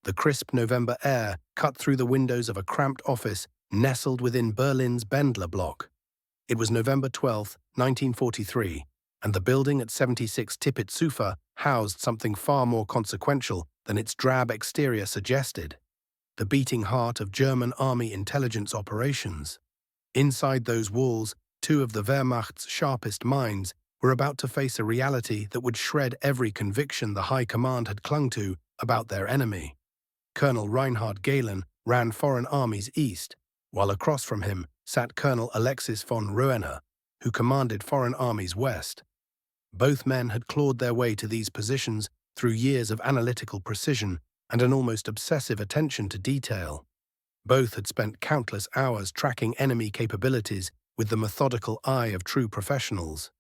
The crisp November air cut through the windows of a cramped office nestled within Berlin's Bendler block. It was November 12, 1943, and the building at 76 Tippitsufer housed something far more consequential than its drab exterior suggested: the beating heart of German army intelligence operations. Inside those walls, two of the Wehrmacht's sharpest minds were about to face a reality that would shred every conviction the High Command had clung to about their enemy. Colonel Reinhard Gehlen ran foreign armies east, while across from him sat Colonel Alexis von Röhner, who commanded foreign armies west. Both men had clawed their way to these positions through years of analytical precision and an almost obsessive attention to detail. Both had spent countless hours tracking enemy capabilities with the methodical eye of true professionals.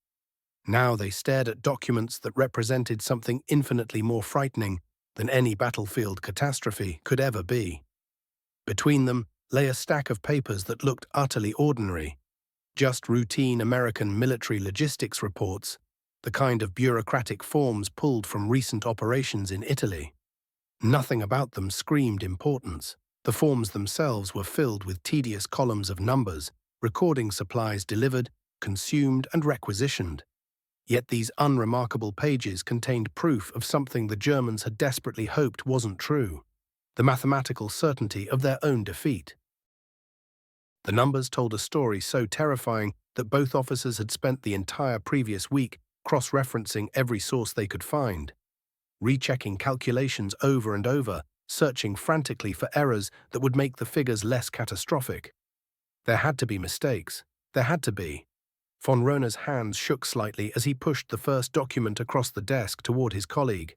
Now they stared at documents that represented something infinitely more frightening than any battlefield catastrophe could ever be. Between them lay a stack of papers that looked utterly ordinary, just routine American military logistics reports, the kind of bureaucratic forms pulled from recent operations in Italy. Nothing about them screamed importance. The forms themselves were filled with tedious columns of numbers, recording supplies delivered, consumed, and requisitioned. Yet these unremarkable pages contained proof of something the Germans had desperately hoped wasn't true: the mathematical certainty of their own defeat. The numbers told a story so terrifying that both officers had spent the entire previous week cross-referencing every source they could find, rechecking calculations over and over, searching frantically for errors that would make the figures less catastrophic. There had to be mistakes. There had to be. Von Röhner's hands shook slightly as he pushed the first document across the desk toward his colleague.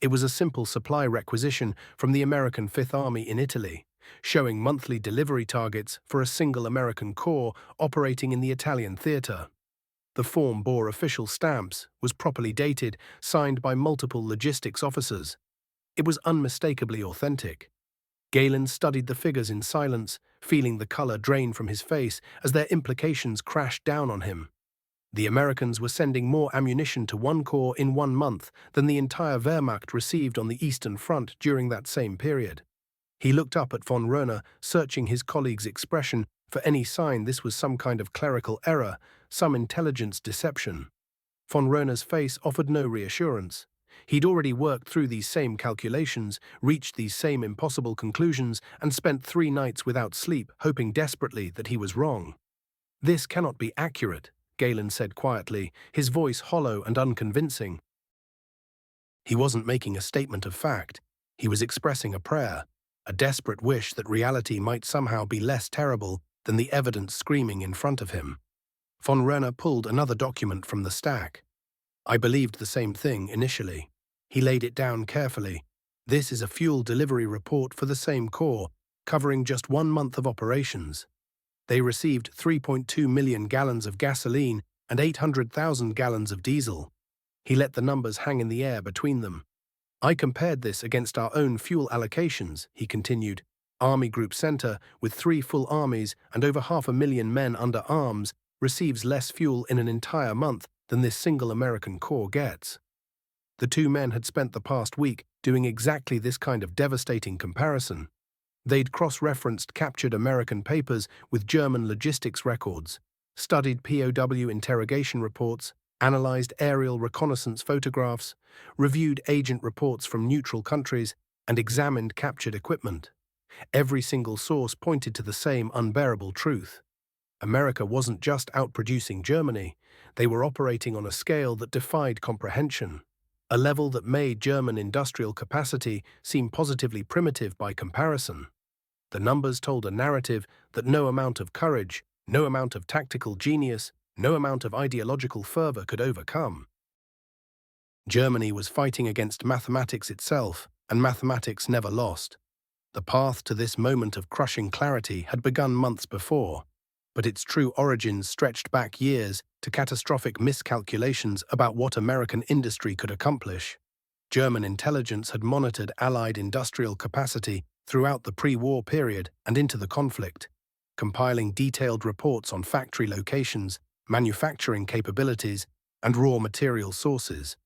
It was a simple supply requisition from the American Fifth Army in Italy, showing monthly delivery targets for a single American corps operating in the Italian theater. The form bore official stamps, was properly dated, signed by multiple logistics officers. It was unmistakably authentic. Gehlen studied the figures in silence, feeling the color drain from his face as their implications crashed down on him. The Americans were sending more ammunition to one corps in 1 month than the entire Wehrmacht received on the Eastern Front during that same period. He looked up at von Röhner, searching his colleague's expression for any sign this was some kind of clerical error, some intelligence deception. Von Röhner's face offered no reassurance. He'd already worked through these same calculations, reached these same impossible conclusions, and spent 3 nights without sleep, hoping desperately that he was wrong. "This cannot be accurate," Gehlen said quietly, his voice hollow and unconvincing. He wasn't making a statement of fact. He was expressing a prayer, a desperate wish that reality might somehow be less terrible than the evidence screaming in front of him. Von Röhner pulled another document from the stack. "I believed the same thing initially." He laid it down carefully. "This is a fuel delivery report for the same corps, covering just 1 month of operations. They received 3.2 million gallons of gasoline and 800,000 gallons of diesel." He let the numbers hang in the air between them. "I compared this against our own fuel allocations," he continued. "Army Group Center, with 3 full armies and over 500,000 men under arms, receives less fuel in an entire month than this single American corps gets." The two men had spent the past week doing exactly this kind of devastating comparison. They'd cross-referenced captured American papers with German logistics records, studied POW interrogation reports, analyzed aerial reconnaissance photographs, reviewed agent reports from neutral countries, and examined captured equipment. Every single source pointed to the same unbearable truth. America wasn't just outproducing Germany, they were operating on a scale that defied comprehension, a level that made German industrial capacity seem positively primitive by comparison. The numbers told a narrative that no amount of courage, no amount of tactical genius, no amount of ideological fervor could overcome. Germany was fighting against mathematics itself, and mathematics never lost. The path to this moment of crushing clarity had begun months before, but its true origins stretched back years to catastrophic miscalculations about what American industry could accomplish. German intelligence had monitored Allied industrial capacity throughout the pre-war period and into the conflict, compiling detailed reports on factory locations, manufacturing capabilities, and raw material sources.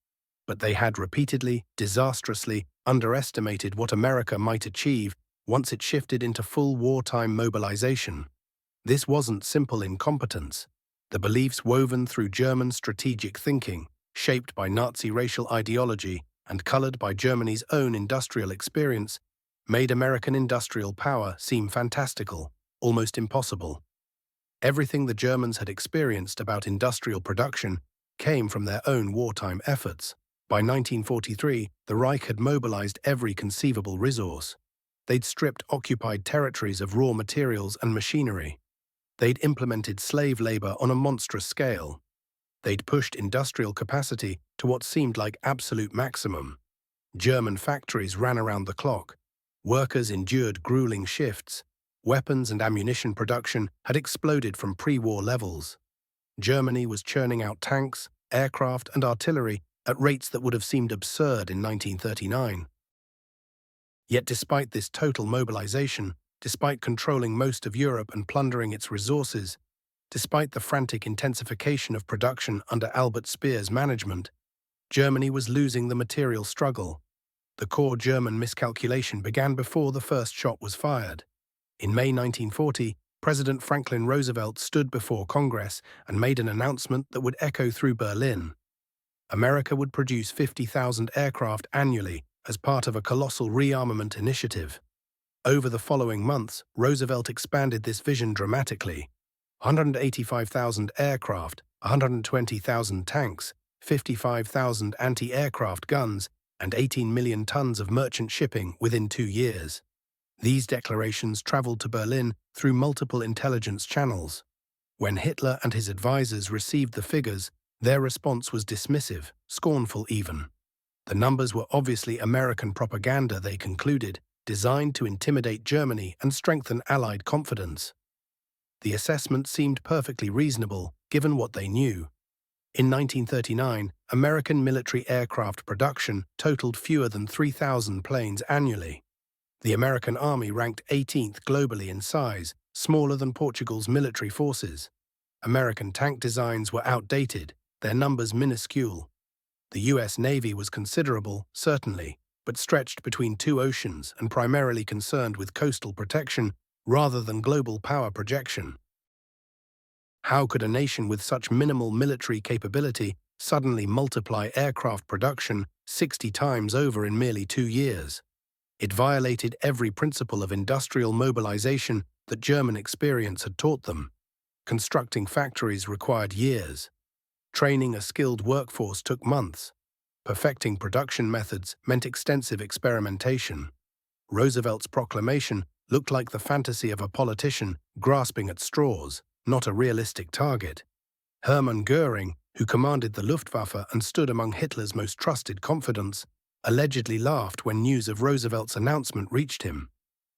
But they had repeatedly, disastrously, underestimated what America might achieve once it shifted into full wartime mobilization. This wasn't simple incompetence. The beliefs woven through German strategic thinking, shaped by Nazi racial ideology and colored by Germany's own industrial experience, made American industrial power seem fantastical, almost impossible. Everything the Germans had experienced about industrial production came from their own wartime efforts. By 1943, the Reich had mobilized every conceivable resource. They'd stripped occupied territories of raw materials and machinery. They'd implemented slave labor on a monstrous scale. They'd pushed industrial capacity to what seemed like absolute maximum. German factories ran around the clock. Workers endured grueling shifts. Weapons and ammunition production had exploded from pre-war levels. Germany was churning out tanks, aircraft, and artillery at rates that would have seemed absurd in 1939. Yet despite this total mobilization, despite controlling most of Europe and plundering its resources, despite the frantic intensification of production under Albert Speer's management, Germany was losing the material struggle. The core German miscalculation began before the first shot was fired. In May 1940, President Franklin Roosevelt stood before Congress and made an announcement that would echo through Berlin. America would produce 50,000 aircraft annually as part of a colossal rearmament initiative. Over the following months, Roosevelt expanded this vision dramatically. 185,000 aircraft, 120,000 tanks, 55,000 anti-aircraft guns, and 18 million tons of merchant shipping within 2 years. These declarations traveled to Berlin through multiple intelligence channels. When Hitler and his advisors received the figures, their response was dismissive, scornful even. The numbers were obviously American propaganda, they concluded, designed to intimidate Germany and strengthen Allied confidence. The assessment seemed perfectly reasonable, given what they knew. In 1939, American military aircraft production totaled fewer than 3,000 planes annually. The American Army ranked 18th globally in size, smaller than Portugal's military forces. American tank designs were outdated, their numbers minuscule. The U.S. Navy was considerable, certainly, but stretched between two oceans and primarily concerned with coastal protection rather than global power projection. How could a nation with such minimal military capability suddenly multiply aircraft production 60 times over in merely 2 years? It violated every principle of industrial mobilization that German experience had taught them. Constructing factories required years. Training a skilled workforce took months. Perfecting production methods meant extensive experimentation. Roosevelt's proclamation looked like the fantasy of a politician grasping at straws, not a realistic target. Hermann Goering, who commanded the Luftwaffe and stood among Hitler's most trusted confidants, allegedly laughed when news of Roosevelt's announcement reached him.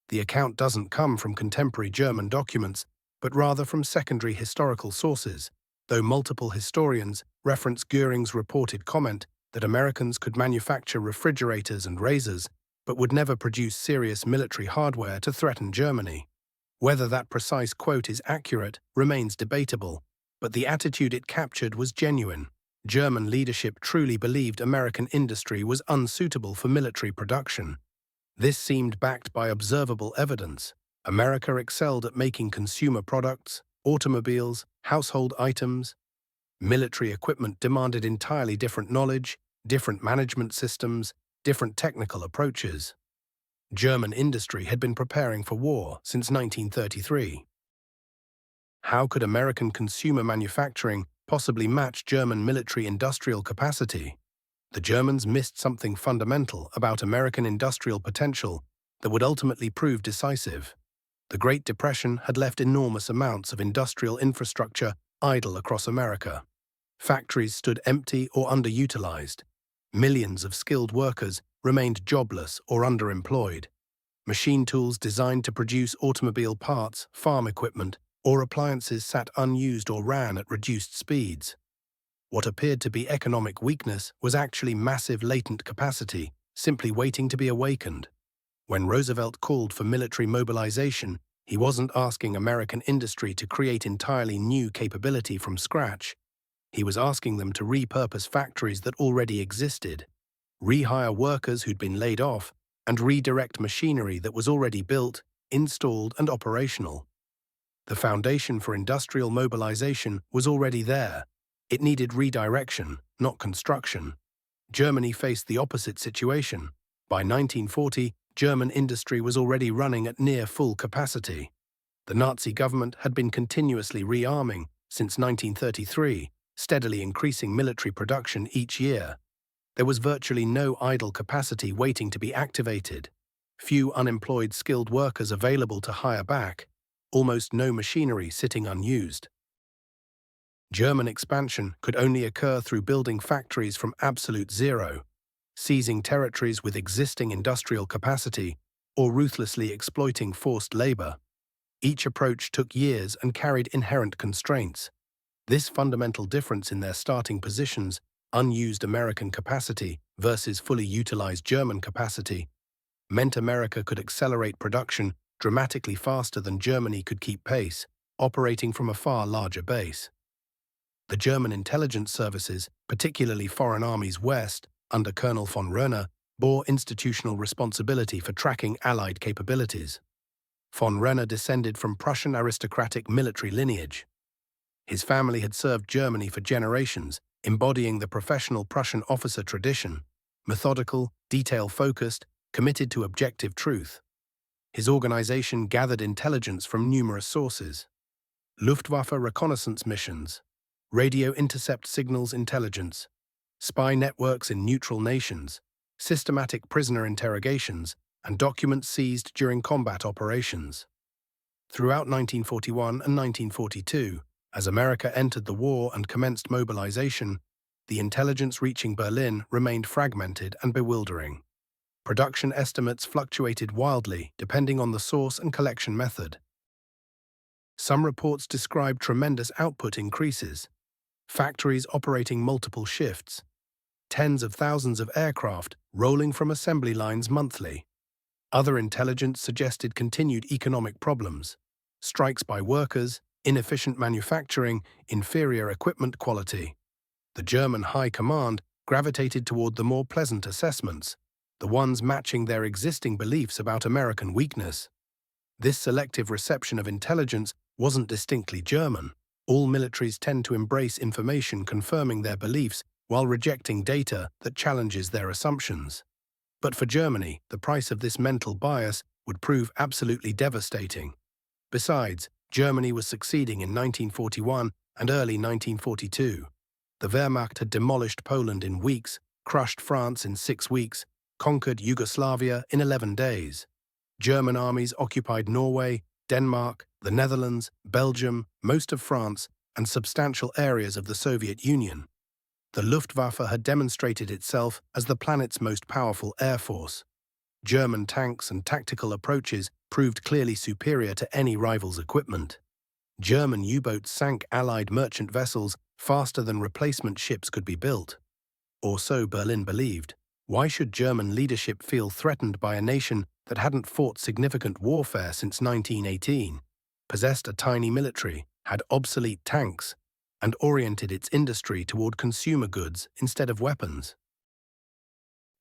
The account doesn't come from contemporary German documents, but rather from secondary historical sources, though multiple historians reference Goering's reported comment that Americans could manufacture refrigerators and razors, but would never produce serious military hardware to threaten Germany. Whether that precise quote is accurate remains debatable, but the attitude it captured was genuine. German leadership truly believed American industry was unsuitable for military production. This seemed backed by observable evidence. America excelled at making consumer products, automobiles, household items. Military equipment demanded entirely different knowledge, different management systems, different technical approaches. German industry had been preparing for war since 1933. How could American consumer manufacturing possibly match German military industrial capacity? The Germans missed something fundamental about American industrial potential that would ultimately prove decisive. The Great Depression had left enormous amounts of industrial infrastructure idle across America. Factories stood empty or underutilized. Millions of skilled workers remained jobless or underemployed. Machine tools designed to produce automobile parts, farm equipment, or appliances sat unused or ran at reduced speeds. What appeared to be economic weakness was actually massive latent capacity, simply waiting to be awakened. When Roosevelt called for military mobilization, he wasn't asking American industry to create entirely new capability from scratch. He was asking them to repurpose factories that already existed. rehire workers who'd been laid off, and redirect machinery that was already built, installed, and operational. The foundation for industrial mobilization was already there. It needed redirection, not construction. Germany faced the opposite situation. By 1940, German industry was already running at near full capacity. The Nazi government had been continuously rearming since 1933, steadily increasing military production each year. There was virtually no idle capacity waiting to be activated, few unemployed skilled workers available to hire back, almost no machinery sitting unused. German expansion could only occur through building factories from absolute zero, seizing territories with existing industrial capacity, or ruthlessly exploiting forced labor. Each approach took years and carried inherent constraints. This fundamental difference in their starting positions, unused American capacity versus fully utilized German capacity, meant America could accelerate production dramatically faster than Germany could keep pace, operating from a far larger base. The German intelligence services, particularly Foreign Armies West, under Colonel von Röhner, bore institutional responsibility for tracking Allied capabilities. Von Röhner descended from Prussian aristocratic military lineage. His family had served Germany for generations, embodying the professional Prussian officer tradition, methodical, detail-focused, committed to objective truth. His organization gathered intelligence from numerous sources: Luftwaffe reconnaissance missions, radio intercept signals intelligence, spy networks in neutral nations, systematic prisoner interrogations, and documents seized during combat operations. Throughout 1941 and 1942, as America entered the war and commenced mobilization, the intelligence reaching Berlin remained fragmented and bewildering. Production estimates fluctuated wildly depending on the source and collection method. Some reports describe tremendous output increases, factories operating multiple shifts, tens of thousands of aircraft rolling from assembly lines monthly. Other intelligence suggested continued economic problems, strikes by workers, inefficient manufacturing, inferior equipment quality. The German High Command gravitated toward the more pleasant assessments, the ones matching their existing beliefs about American weakness. This selective reception of intelligence wasn't distinctly German. All militaries tend to embrace information confirming their beliefs while rejecting data that challenges their assumptions. But for Germany, the price of this mental bias would prove absolutely devastating. Besides, Germany was succeeding in 1941 and early 1942. The Wehrmacht had demolished Poland in weeks, crushed France in 6 weeks, conquered Yugoslavia in 11 days. German armies occupied Norway, Denmark, the Netherlands, Belgium, most of France, and substantial areas of the Soviet Union. The Luftwaffe had demonstrated itself as the planet's most powerful air force. German tanks and tactical approaches proved clearly superior to any rival's equipment. German U-boats sank Allied merchant vessels faster than replacement ships could be built. Or so Berlin believed. Why should German leadership feel threatened by a nation that hadn't fought significant warfare since 1918, possessed a tiny military, had obsolete tanks, and oriented its industry toward consumer goods instead of weapons?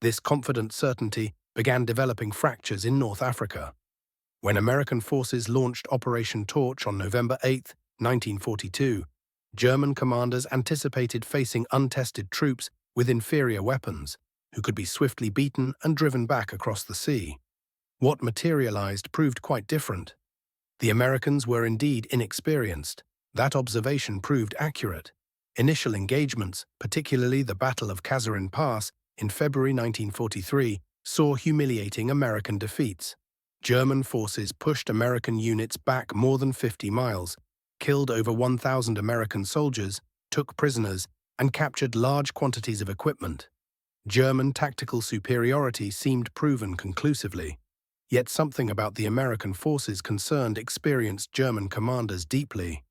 This confident certainty began developing fractures in North Africa. When American forces launched Operation Torch on November 8, 1942, German commanders anticipated facing untested troops with inferior weapons, who could be swiftly beaten and driven back across the sea. What materialized proved quite different. The Americans were indeed inexperienced. That observation proved accurate. Initial engagements, particularly the Battle of Kasserine Pass in February 1943, saw humiliating American defeats. German forces pushed American units back more than 50 miles, killed over 1,000 American soldiers, took prisoners, and captured large quantities of equipment. German tactical superiority seemed proven conclusively. Yet something about the American forces concerned experienced German commanders deeply.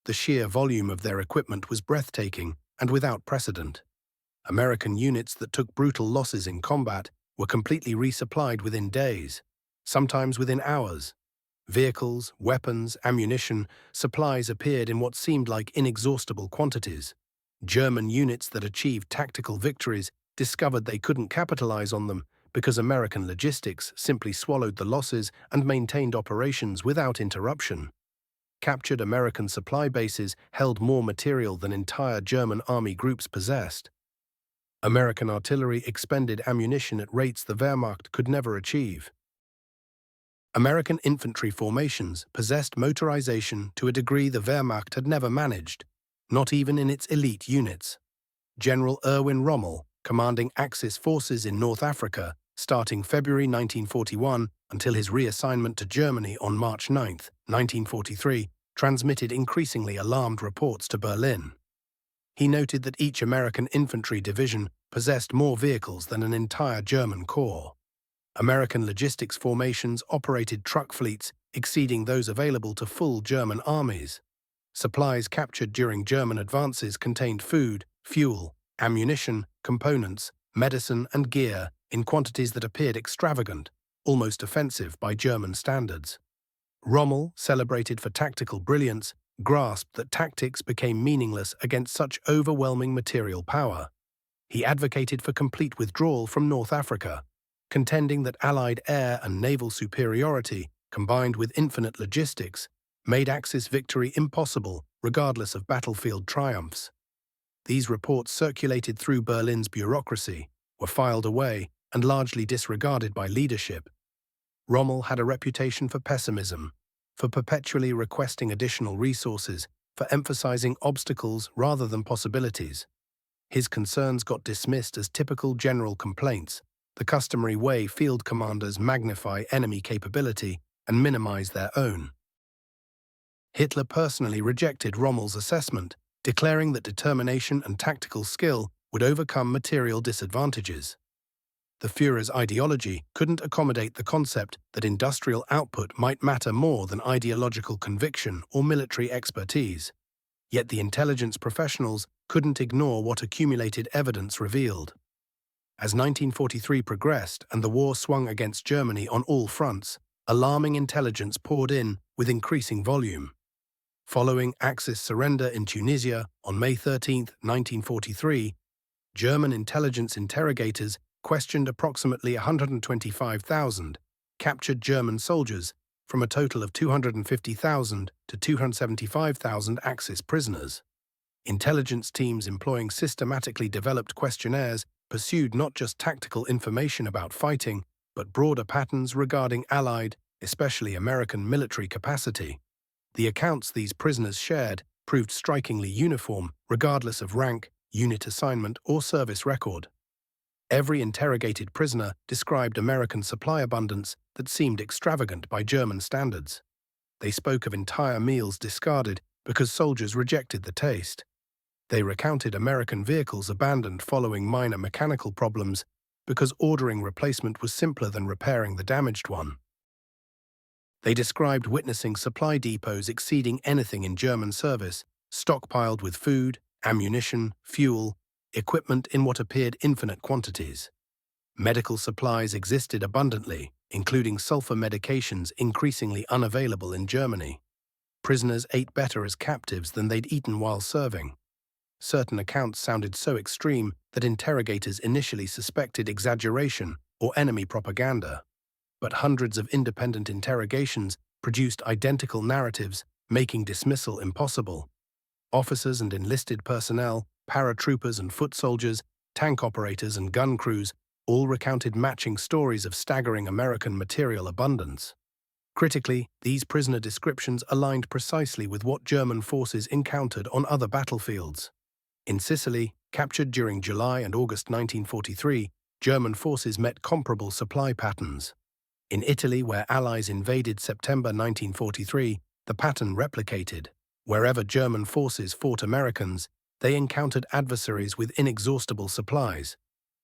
The sheer volume of their equipment was breathtaking and without precedent. American units that took brutal losses in combat were completely resupplied within days, sometimes within hours. Vehicles, weapons, ammunition, supplies appeared in what seemed like inexhaustible quantities. German units that achieved tactical victories discovered they couldn't capitalize on them because American logistics simply swallowed the losses and maintained operations without interruption. Captured American supply bases held more material than entire German army groups possessed. American artillery expended ammunition at rates the Wehrmacht could never achieve. American infantry formations possessed motorization to a degree the Wehrmacht had never managed, not even in its elite units. General Erwin Rommel, commanding Axis forces in North Africa, starting February 1941 until his reassignment to Germany on March 9, 1943, transmitted increasingly alarmed reports to Berlin. He noted that each American infantry division possessed more vehicles than an entire German corps. American logistics formations operated truck fleets exceeding those available to full German armies. Supplies captured during German advances contained food, fuel, ammunition, components, medicine, and gear in quantities that appeared extravagant, almost offensive by German standards. Rommel, celebrated for tactical brilliance, grasped that tactics became meaningless against such overwhelming material power. He advocated for complete withdrawal from North Africa, contending that Allied air and naval superiority, combined with infinite logistics, made Axis victory impossible regardless of battlefield triumphs. These reports circulated through Berlin's bureaucracy, were filed away, and largely disregarded by leadership. Rommel had a reputation for pessimism, for perpetually requesting additional resources, for emphasizing obstacles rather than possibilities. His concerns got dismissed as typical general complaints, the customary way field commanders magnify enemy capability and minimize their own. Hitler personally rejected Rommel's assessment, declaring that determination and tactical skill would overcome material disadvantages. The Führer's ideology couldn't accommodate the concept that industrial output might matter more than ideological conviction or military expertise. Yet the intelligence professionals couldn't ignore what accumulated evidence revealed. As 1943 progressed and the war swung against Germany on all fronts, alarming intelligence poured in with increasing volume. Following Axis surrender in Tunisia on May 13, 1943, German intelligence interrogators questioned approximately 125,000 captured German soldiers from a total of 250,000 to 275,000 Axis prisoners. Intelligence teams employing systematically developed questionnaires pursued not just tactical information about fighting, but broader patterns regarding Allied, especially American military capacity. The accounts these prisoners shared proved strikingly uniform, regardless of rank, unit assignment, or service record. Every interrogated prisoner described American supply abundance that seemed extravagant by German standards. They spoke of entire meals discarded because soldiers rejected the taste. They recounted American vehicles abandoned following minor mechanical problems because ordering replacement was simpler than repairing the damaged one. They described witnessing supply depots exceeding anything in German service, stockpiled with food, ammunition, fuel, equipment in what appeared infinite quantities. Medical supplies existed abundantly, including sulfur medications increasingly unavailable in Germany. Prisoners ate better as captives than they'd eaten while serving. Certain accounts sounded so extreme that interrogators initially suspected exaggeration or enemy propaganda. But hundreds of independent interrogations produced identical narratives, making dismissal impossible. Officers and enlisted personnel, paratroopers and foot soldiers, tank operators and gun crews all recounted matching stories of staggering American material abundance. Critically, these prisoner descriptions aligned precisely with what German forces encountered on other battlefields. In Sicily, captured during July and August 1943, German forces met comparable supply patterns. In Italy, where Allies invaded September 1943, the pattern replicated. Wherever German forces fought Americans, they encountered adversaries with inexhaustible supplies.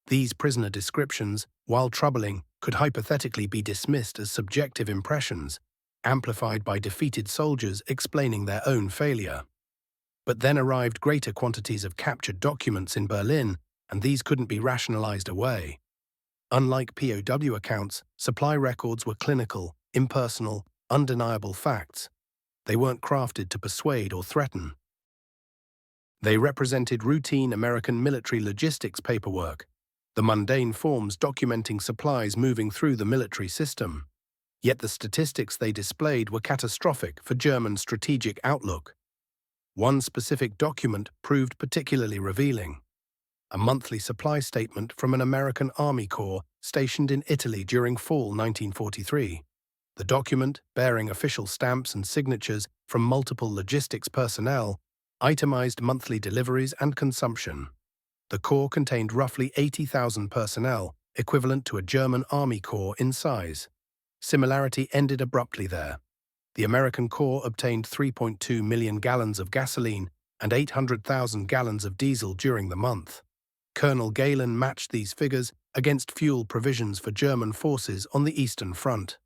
These prisoner descriptions, while troubling, could hypothetically be dismissed as subjective impressions, amplified by defeated soldiers explaining their own failure. But then arrived greater quantities of captured documents in Berlin, and these couldn't be rationalized away. Unlike POW accounts, supply records were clinical, impersonal, undeniable facts. They weren't crafted to persuade or threaten. They represented routine American military logistics paperwork, the mundane forms documenting supplies moving through the military system. Yet the statistics they displayed were catastrophic for German strategic outlook. One specific document proved particularly revealing: a monthly supply statement from an American Army Corps stationed in Italy during fall 1943. The document, bearing official stamps and signatures from multiple logistics personnel, itemized monthly deliveries and consumption. The Corps contained roughly 80,000 personnel, equivalent to a German Army Corps in size. Similarity ended abruptly there. The American Corps obtained 3.2 million gallons of gasoline and 800,000 gallons of diesel during the month. Colonel Galen matched these figures against fuel provisions for German forces on the Eastern Front.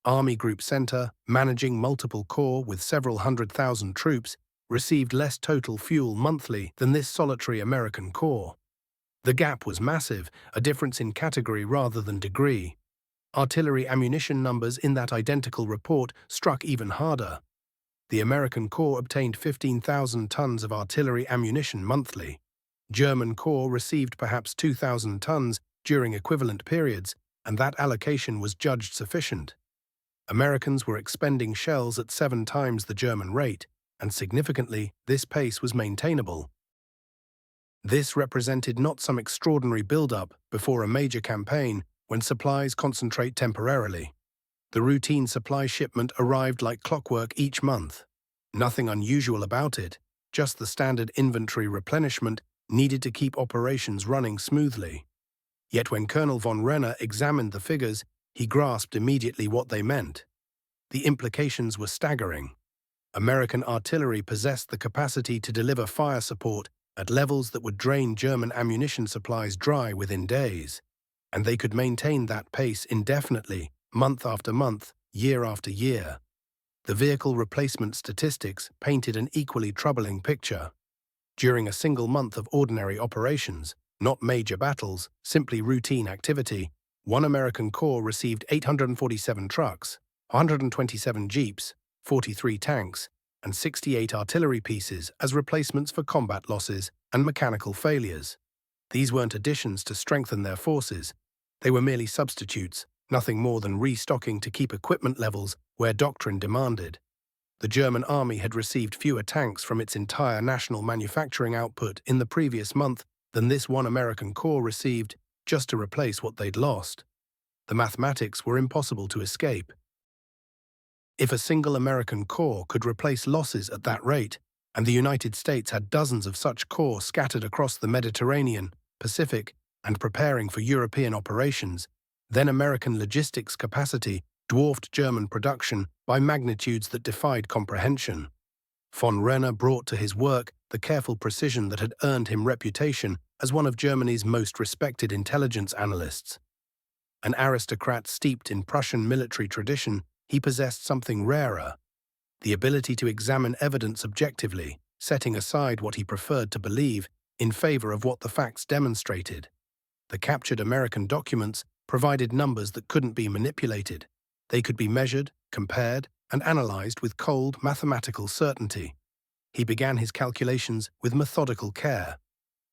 Army Group Center, managing multiple corps with several 100,000 troops, received less total fuel monthly than this solitary American corps. The gap was massive, a difference in category rather than degree. Artillery ammunition numbers in that identical report struck even harder. The American Corps obtained 15,000 tons of artillery ammunition monthly. German Corps received perhaps 2,000 tons during equivalent periods, and that allocation was judged sufficient. Americans were expending shells at 7 times the German rate, and significantly, this pace was maintainable. This represented not some extraordinary build-up before a major campaign when supplies concentrate temporarily. The routine supply shipment arrived like clockwork each month. Nothing unusual about it, just the standard inventory replenishment needed to keep operations running smoothly. Yet when Colonel von Renner examined the figures, he grasped immediately what they meant. The implications were staggering. American artillery possessed the capacity to deliver fire support at levels that would drain German ammunition supplies dry within days, and they could maintain that pace indefinitely, month after month, year after year. The vehicle replacement statistics painted an equally troubling picture. During a single month of ordinary operations, not major battles, simply routine activity, one American Corps received 847 trucks, 127 jeeps, 43 tanks, and 68 artillery pieces as replacements for combat losses and mechanical failures. These weren't additions to strengthen their forces. They were merely substitutes, nothing more than restocking to keep equipment levels where doctrine demanded. The German army had received fewer tanks from its entire national manufacturing output in the previous month than this one American Corps received just to replace what they'd lost. The mathematics were impossible to escape. If a single American Corps could replace losses at that rate, and the United States had dozens of such corps scattered across the Mediterranean, Pacific, and preparing for European operations, then American logistics capacity dwarfed German production by magnitudes that defied comprehension. Von Renner brought to his work the careful precision that had earned him reputation as one of Germany's most respected intelligence analysts. An aristocrat steeped in Prussian military tradition, he possessed something rarer: the ability to examine evidence objectively, setting aside what he preferred to believe in favor of what the facts demonstrated. The captured American documents provided numbers that couldn't be manipulated. They could be measured, compared, and analyzed with cold mathematical certainty. He began his calculations with methodical care.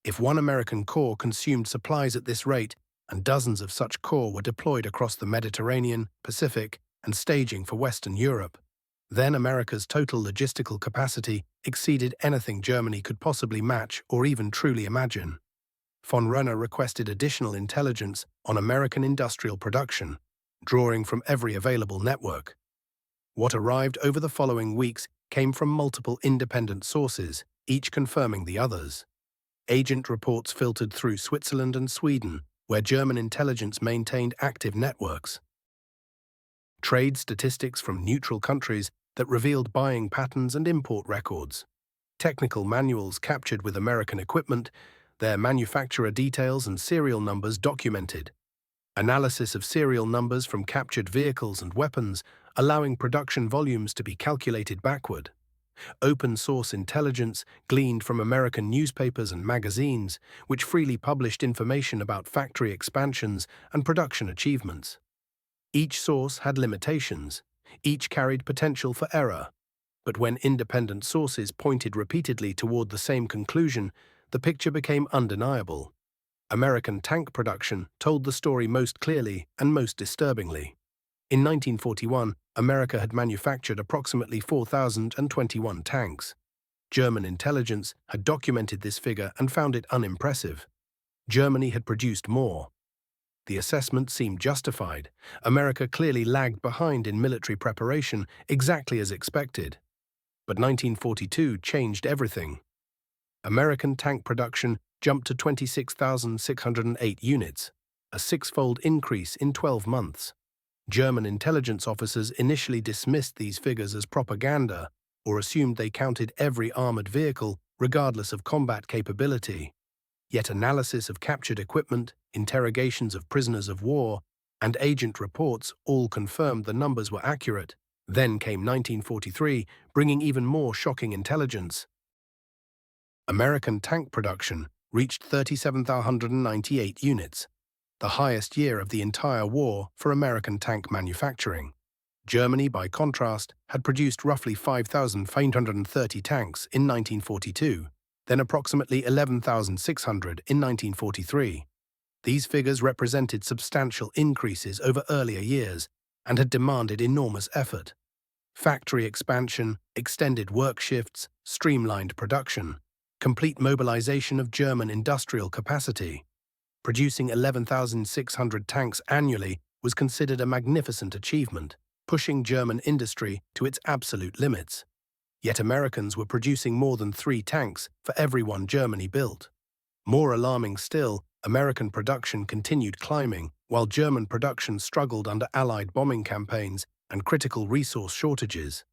If one American Corps consumed supplies at this rate, and dozens of such corps were deployed across the Mediterranean, Pacific, and staging for Western Europe, then America's total logistical capacity exceeded anything Germany could possibly match or even truly imagine. Von Renner requested additional intelligence on American industrial production, drawing from every available network. What arrived over the following weeks came from multiple independent sources, each confirming the others. Agent reports filtered through Switzerland and Sweden, where German intelligence maintained active networks. Trade statistics from neutral countries that revealed buying patterns and import records. Technical manuals captured with American equipment, their manufacturer details and serial numbers documented. Analysis of serial numbers from captured vehicles and weapons, allowing production volumes to be calculated backward. Open-source intelligence gleaned from American newspapers and magazines, which freely published information about factory expansions and production achievements. Each source had limitations. Each carried potential for error. But when independent sources pointed repeatedly toward the same conclusion, the picture became undeniable. American tank production told the story most clearly and most disturbingly. In 1941, America had manufactured approximately 4,021 tanks. German intelligence had documented this figure and found it unimpressive. Germany had produced more. The assessment seemed justified. America clearly lagged behind in military preparation, exactly as expected. But 1942 changed everything. American tank production jumped to 26,608 units, a six-fold increase in 12 months. German intelligence officers initially dismissed these figures as propaganda or assumed they counted every armored vehicle regardless of combat capability. Yet analysis of captured equipment, interrogations of prisoners of war, and agent reports all confirmed the numbers were accurate. Then came 1943, bringing even more shocking intelligence. American tank production reached 37,198 units, the highest year of the entire war for American tank manufacturing. Germany, by contrast, had produced roughly 5,530 tanks in 1942, then approximately 11,600 in 1943. These figures represented substantial increases over earlier years and had demanded enormous effort. Factory expansion, extended work shifts, streamlined production, complete mobilization of German industrial capacity. Producing 11,600 tanks annually was considered a magnificent achievement, pushing German industry to its absolute limits. Yet Americans were producing more than 3 tanks for every one Germany built. More alarming still, American production continued climbing, while German production struggled under Allied bombing campaigns and critical resource shortages.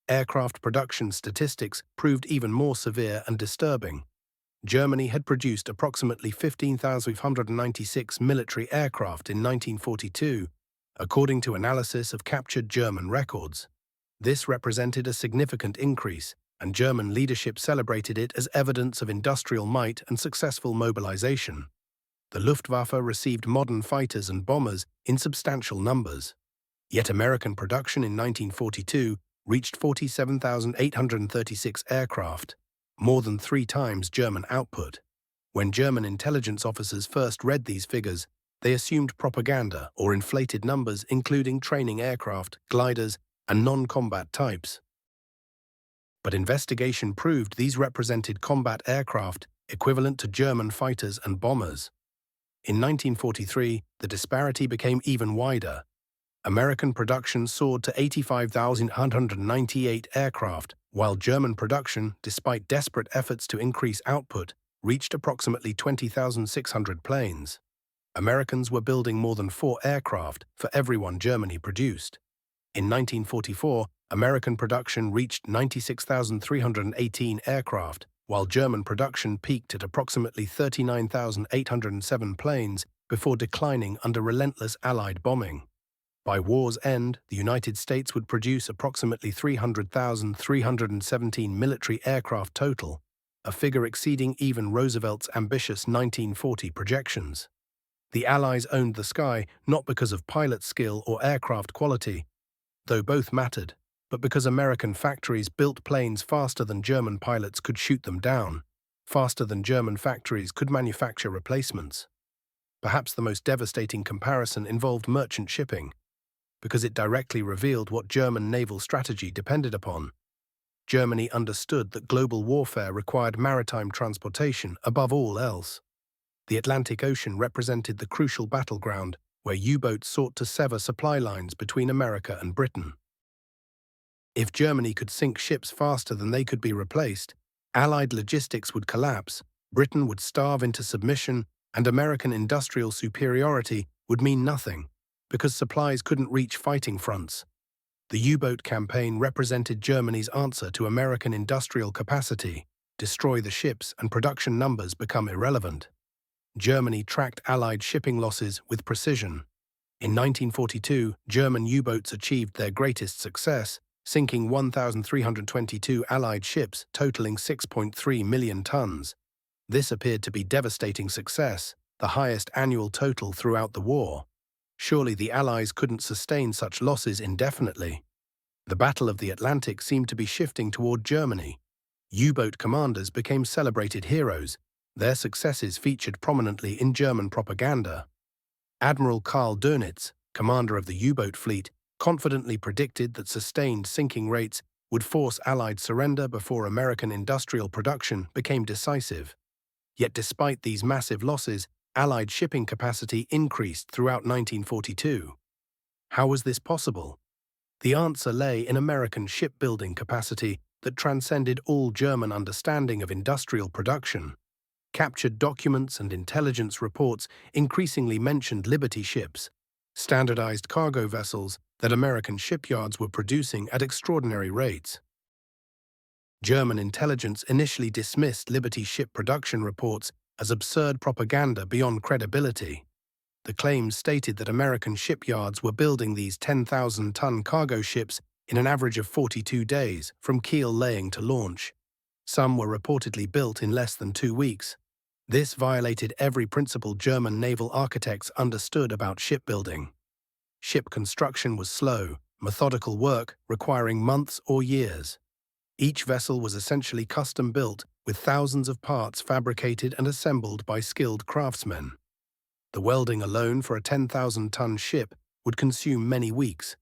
Aircraft production statistics proved even more severe and disturbing. Germany had produced approximately 15,596 military aircraft in 1942, according to analysis of captured German records. This represented a significant increase, and German leadership celebrated it as evidence of industrial might and successful mobilization. The Luftwaffe received modern fighters and bombers in substantial numbers. Yet American production in 1942 reached 47,836 aircraft, more than 3 times German output. When German intelligence officers first read these figures, they assumed propaganda or inflated numbers, including training aircraft, gliders, and non-combat types. But investigation proved these represented combat aircraft equivalent to German fighters and bombers. In 1943, the disparity became even wider. American production soared to 85,198 aircraft, while German production, despite desperate efforts to increase output, reached approximately 20,600 planes. Americans were building more than 4 aircraft for every one Germany produced. In 1944, American production reached 96,318 aircraft, while German production peaked at approximately 39,807 planes before declining under relentless Allied bombing. By war's end, the United States would produce approximately 300,317 military aircraft total, a figure exceeding even Roosevelt's ambitious 1940 projections. The Allies owned the sky not because of pilot skill or aircraft quality, though both mattered, but because American factories built planes faster than German pilots could shoot them down, faster than German factories could manufacture replacements. Perhaps the most devastating comparison involved merchant shipping, because it directly revealed what German naval strategy depended upon. Germany understood that global warfare required maritime transportation above all else. The Atlantic Ocean represented the crucial battleground where U-boats sought to sever supply lines between America and Britain. If Germany could sink ships faster than they could be replaced, Allied logistics would collapse, Britain would starve into submission, and American industrial superiority would mean nothing, because supplies couldn't reach fighting fronts. The U-boat campaign represented Germany's answer to American industrial capacity: destroy the ships and production numbers become irrelevant. Germany tracked Allied shipping losses with precision. In 1942, German U-boats achieved their greatest success, sinking 1,322 Allied ships totaling 6.3 million tons. This appeared to be devastating success, the highest annual total throughout the war. Surely the Allies couldn't sustain such losses indefinitely. The Battle of the Atlantic seemed to be shifting toward Germany. U-boat commanders became celebrated heroes, Their successes featured prominently in German propaganda. Admiral Karl Dönitz, commander of the U-boat fleet, confidently predicted that sustained sinking rates would force Allied surrender before American industrial production became decisive. Yet despite these massive losses, Allied shipping capacity increased throughout 1942. How was this possible? The answer lay in American shipbuilding capacity that transcended all German understanding of industrial production. Captured documents and intelligence reports increasingly mentioned Liberty ships, standardized cargo vessels that American shipyards were producing at extraordinary rates. German intelligence initially dismissed Liberty ship production reports as absurd propaganda beyond credibility. The claims stated that American shipyards were building these 10,000-ton cargo ships in an average of 42 days, from keel laying to launch. Some were reportedly built in less than 2 weeks. This violated every principle German naval architects understood about shipbuilding. Ship construction was slow, methodical work requiring months or years. Each vessel was essentially custom-built, with thousands of parts fabricated and assembled by skilled craftsmen. The welding alone for a 10,000-ton ship would consume many weeks.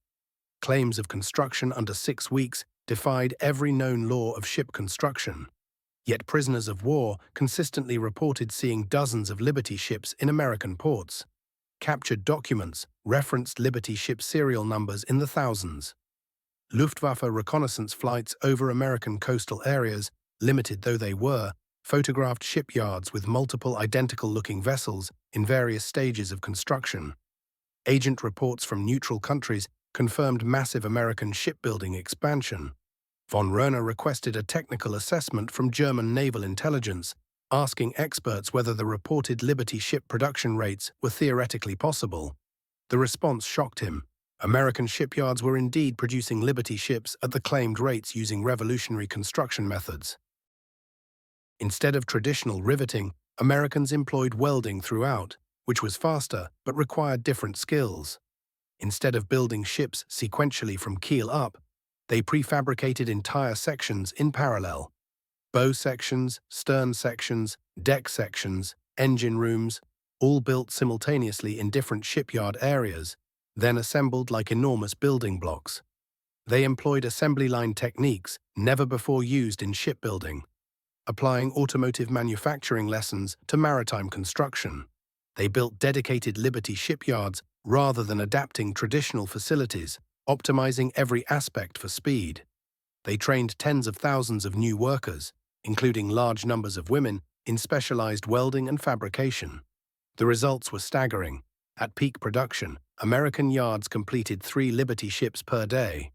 Claims of construction under 6 weeks defied every known law of ship construction. Yet prisoners of war consistently reported seeing dozens of Liberty ships in American ports. Captured documents referenced Liberty ship serial numbers in the thousands. Luftwaffe reconnaissance flights over American coastal areas, limited though they were, photographed shipyards with multiple identical-looking vessels in various stages of construction. Agent reports from neutral countries confirmed massive American shipbuilding expansion. Von Röhner requested a technical assessment from German naval intelligence, asking experts whether the reported Liberty ship production rates were theoretically possible. The response shocked him. American shipyards were indeed producing Liberty ships at the claimed rates using revolutionary construction methods. Instead of traditional riveting, Americans employed welding throughout, which was faster but required different skills. Instead of building ships sequentially from keel up, they prefabricated entire sections in parallel. Bow sections, stern sections, deck sections, engine rooms, all built simultaneously in different shipyard areas, then assembled like enormous building blocks. They employed assembly line techniques never before used in shipbuilding, applying automotive manufacturing lessons to maritime construction. They built dedicated Liberty shipyards rather than adapting traditional facilities, optimizing every aspect for speed. They trained tens of thousands of new workers, including large numbers of women, in specialized welding and fabrication. The results were staggering. At peak production, American yards completed 3 Liberty ships per day.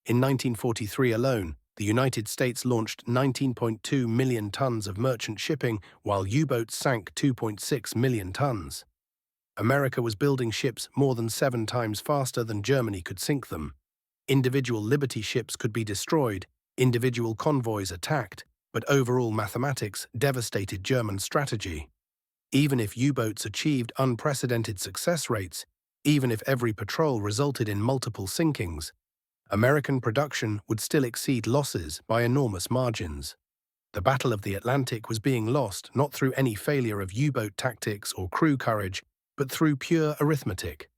In 1943 alone, the United States launched 19.2 million tons of merchant shipping, while U-boats sank 2.6 million tons. America was building ships more than 7 times faster than Germany could sink them. Individual Liberty ships could be destroyed, individual convoys attacked, but overall mathematics devastated German strategy. Even if U-boats achieved unprecedented success rates, even if every patrol resulted in multiple sinkings, American production would still exceed losses by enormous margins. The Battle of the Atlantic was being lost not through any failure of U-boat tactics or crew courage, but through pure arithmetic.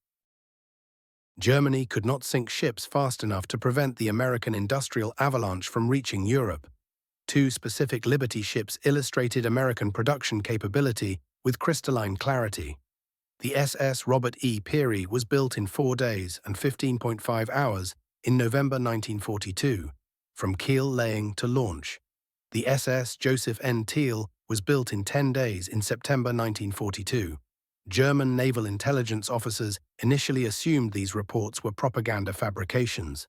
Germany could not sink ships fast enough to prevent the American industrial avalanche from reaching Europe. 2 specific Liberty ships illustrated American production capability with crystalline clarity. The SS Robert E. Peary was built in 4 days and 15.5 hours in November 1942, from keel laying to launch. The SS Joseph N. Thiel was built in 10 days in September 1942. German naval intelligence officers initially assumed these reports were propaganda fabrications,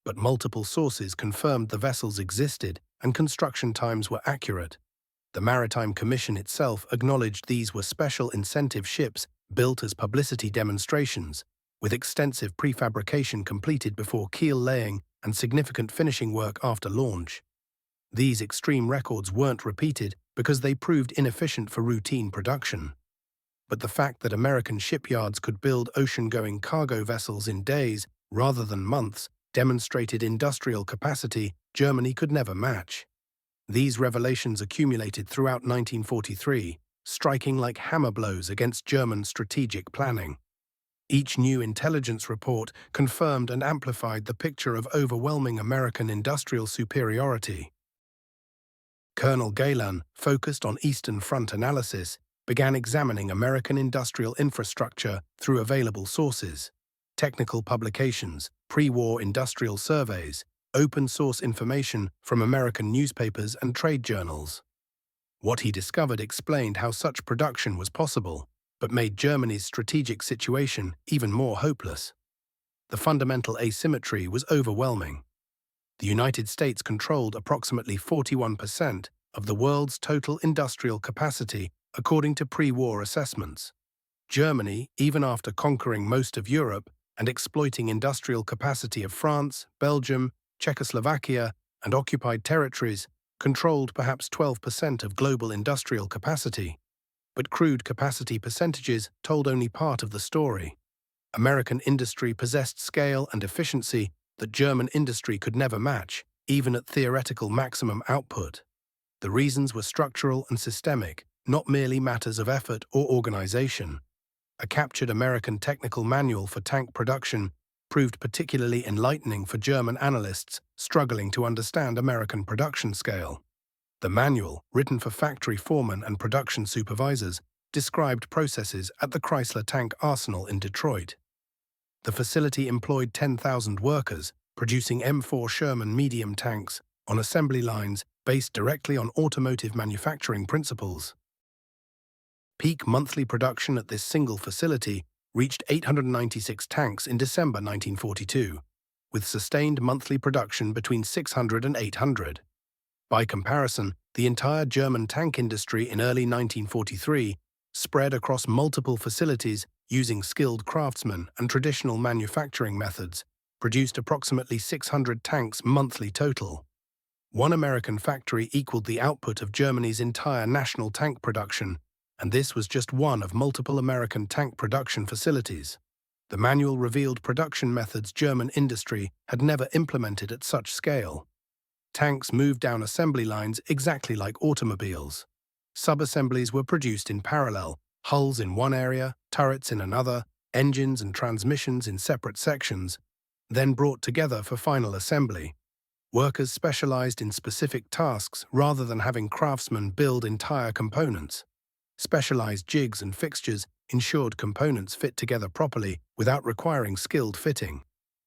but multiple sources confirmed the vessels existed and construction times were accurate. The Maritime Commission itself acknowledged these were special incentive ships built as publicity demonstrations, with extensive prefabrication completed before keel laying and significant finishing work after launch. These extreme records weren't repeated because they proved inefficient for routine production. But the fact that American shipyards could build ocean-going cargo vessels in days rather than months demonstrated industrial capacity Germany could never match. These revelations accumulated throughout 1943, striking like hammer blows against German strategic planning. Each new intelligence report confirmed and amplified the picture of overwhelming American industrial superiority. Colonel Galen, focused on Eastern Front analysis, began examining American industrial infrastructure through available sources, technical publications, pre-war industrial surveys, open-source information from American newspapers and trade journals. What he discovered explained how such production was possible, but made Germany's strategic situation even more hopeless. The fundamental asymmetry was overwhelming. The United States controlled approximately 41% of the world's total industrial capacity, according to pre-war assessments. Germany, even after conquering most of Europe and exploiting industrial capacity of France, Belgium, Czechoslovakia, and occupied territories, controlled perhaps 12% of global industrial capacity. But crude capacity percentages told only part of the story. American industry possessed scale and efficiency that German industry could never match, even at theoretical maximum output. The reasons were structural and systemic, not merely matters of effort or organization. A captured American technical manual for tank production proved particularly enlightening for German analysts struggling to understand American production scale. The manual, written for factory foremen and production supervisors, described processes at the Chrysler Tank Arsenal in Detroit. The facility employed 10,000 workers, producing M4 Sherman medium tanks on assembly lines based directly on automotive manufacturing principles. Peak monthly production at this single facility reached 896 tanks in December 1942, with sustained monthly production between 600 and 800. By comparison, the entire German tank industry in early 1943, spread across multiple facilities using skilled craftsmen and traditional manufacturing methods, produced approximately 600 tanks monthly total. One American factory equaled the output of Germany's entire national tank production, and this was just one of multiple American tank production facilities. The manual revealed production methods German industry had never implemented at such scale. Tanks moved down assembly lines exactly like automobiles. Sub-assemblies were produced in parallel, hulls in one area, turrets in another, engines and transmissions in separate sections, then brought together for final assembly. Workers specialized in specific tasks rather than having craftsmen build entire components. Specialized jigs and fixtures ensured components fit together properly without requiring skilled fitting.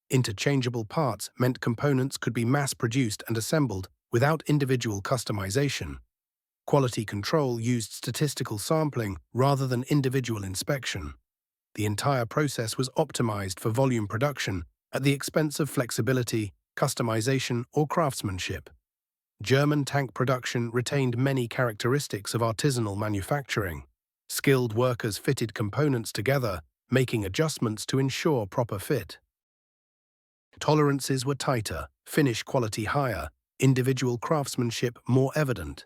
Interchangeable parts meant components could be mass-produced and assembled without individual customization. Quality control used statistical sampling rather than individual inspection. The entire process was optimized for volume production at the expense of flexibility, customization, or craftsmanship. German tank production retained many characteristics of artisanal manufacturing. Skilled workers fitted components together, making adjustments to ensure proper fit. Tolerances were tighter, finish quality higher, individual craftsmanship more evident.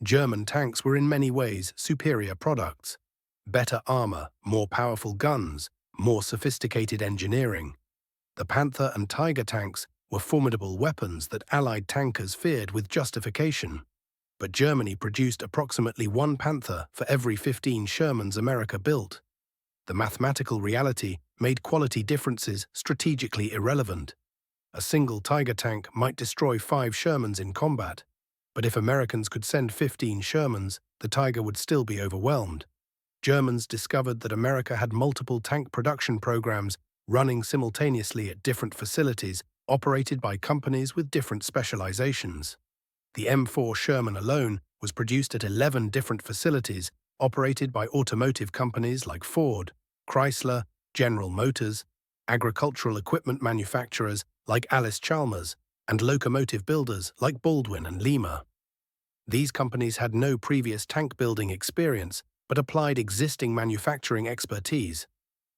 German tanks were in many ways superior products. Better armor, more powerful guns, more sophisticated engineering. The Panther and Tiger tanks were formidable weapons that Allied tankers feared with justification. But Germany produced approximately one Panther for every 15 Shermans America built. The mathematical reality made quality differences strategically irrelevant. A single Tiger tank might destroy 5 Shermans in combat, but if Americans could send 15 Shermans, the Tiger would still be overwhelmed. Germans discovered that America had multiple tank production programs running simultaneously at different facilities operated by companies with different specializations. The M4 Sherman alone was produced at 11 different facilities operated by automotive companies like Ford, Chrysler, General Motors, agricultural equipment manufacturers like Allis-Chalmers, and locomotive builders like Baldwin and Lima. These companies had no previous tank building experience but applied existing manufacturing expertise.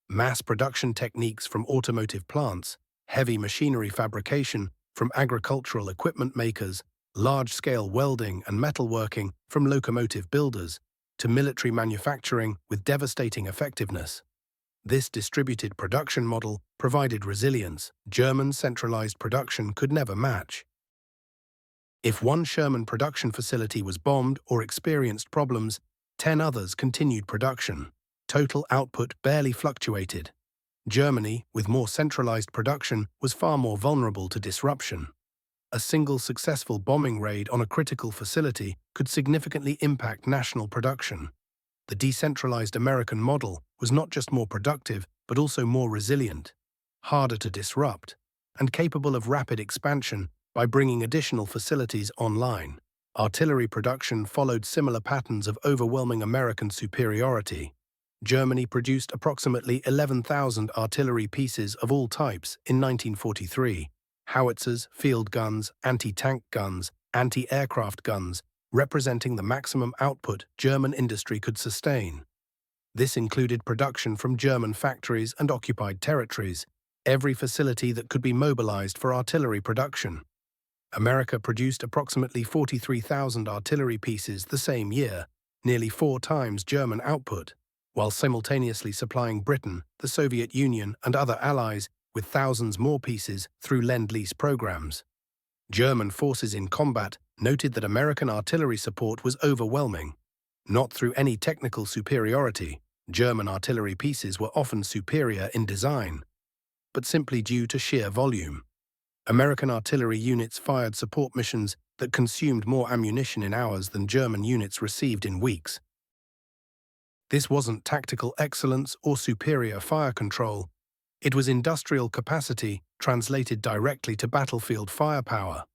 Mass production techniques from automotive plants, heavy machinery fabrication from agricultural equipment makers, large-scale welding and metalworking from locomotive builders, to military manufacturing with devastating effectiveness. This distributed production model provided resilience German centralized production could never match. If one Sherman production facility was bombed or experienced problems, 10 others continued production. Total output barely fluctuated. Germany, with more centralized production, was far more vulnerable to disruption. A single successful bombing raid on a critical facility could significantly impact national production. The decentralized American model was not just more productive, but also more resilient, harder to disrupt, and capable of rapid expansion by bringing additional facilities online. Artillery production followed similar patterns of overwhelming American superiority. Germany produced approximately 11,000 artillery pieces of all types in 1943. Howitzers, field guns, anti-tank guns, anti-aircraft guns, representing the maximum output German industry could sustain. This included production from German factories and occupied territories, every facility that could be mobilized for artillery production. America produced approximately 43,000 artillery pieces the same year, nearly 4 times German output, while simultaneously supplying Britain, the Soviet Union, and other allies with thousands more pieces through Lend-Lease programs. German forces in combat noted that American artillery support was overwhelming. Not through any technical superiority, German artillery pieces were often superior in design, but simply due to sheer volume. American artillery units fired support missions that consumed more ammunition in hours than German units received in weeks. This wasn't tactical excellence or superior fire control. It was industrial capacity translated directly to battlefield firepower.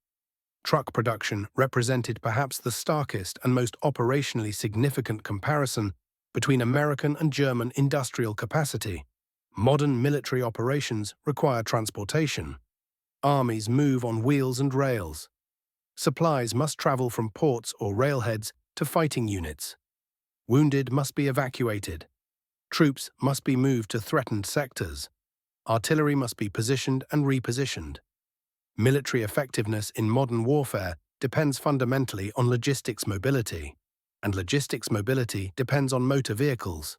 Truck production represented perhaps the starkest and most operationally significant comparison between American and German industrial capacity. Modern military operations require transportation. Armies move on wheels and rails. Supplies must travel from ports or railheads to fighting units. Wounded must be evacuated. Troops must be moved to threatened sectors. Artillery must be positioned and repositioned. Military effectiveness in modern warfare depends fundamentally on logistics mobility, and logistics mobility depends on motor vehicles.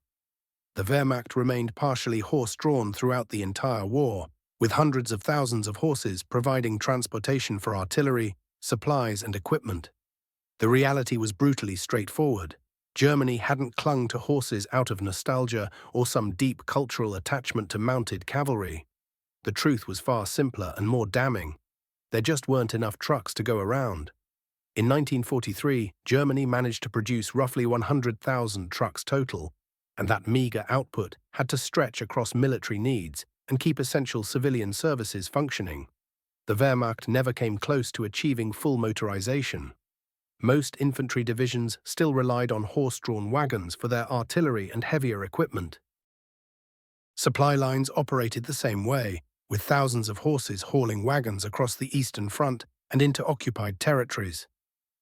The Wehrmacht remained partially horse-drawn throughout the entire war, with hundreds of thousands of horses providing transportation for artillery, supplies, and equipment. The reality was brutally straightforward. Germany hadn't clung to horses out of nostalgia or some deep cultural attachment to mounted cavalry. The truth was far simpler and more damning. There just weren't enough trucks to go around. In 1943, Germany managed to produce roughly 100,000 trucks total, and that meager output had to stretch across military needs and keep essential civilian services functioning. The Wehrmacht never came close to achieving full motorization. Most infantry divisions still relied on horse-drawn wagons for their artillery and heavier equipment. Supply lines operated the same way, with thousands of horses hauling wagons across the Eastern Front and into occupied territories.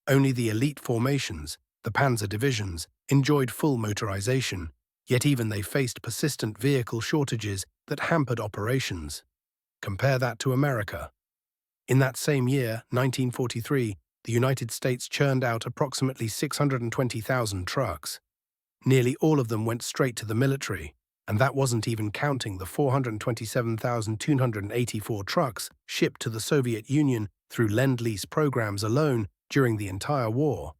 Only the elite formations, the Panzer divisions, enjoyed full motorization, yet even they faced persistent vehicle shortages that hampered operations. Compare that to America. In that same year, 1943, the United States churned out approximately 620,000 trucks. Nearly all of them went straight to the military, and that wasn't even counting the 427,284 trucks shipped to the Soviet Union through Lend-Lease programs alone during the entire war,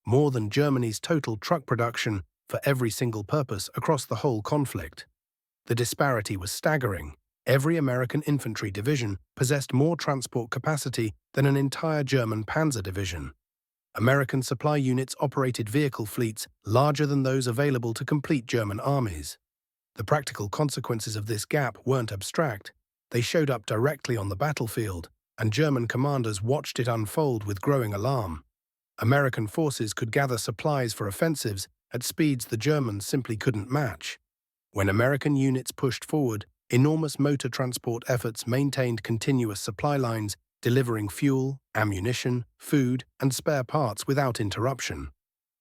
more than Germany's total truck production for every single purpose across the whole conflict. The disparity was staggering. Every American infantry division possessed more transport capacity than an entire German panzer division. American supply units operated vehicle fleets larger than those available to complete German armies. The practical consequences of this gap weren't abstract. They showed up directly on the battlefield, and German commanders watched it unfold with growing alarm. American forces could gather supplies for offensives at speeds the Germans simply couldn't match. When American units pushed forward, enormous motor transport efforts maintained continuous supply lines, delivering fuel, ammunition, food, and spare parts without interruption.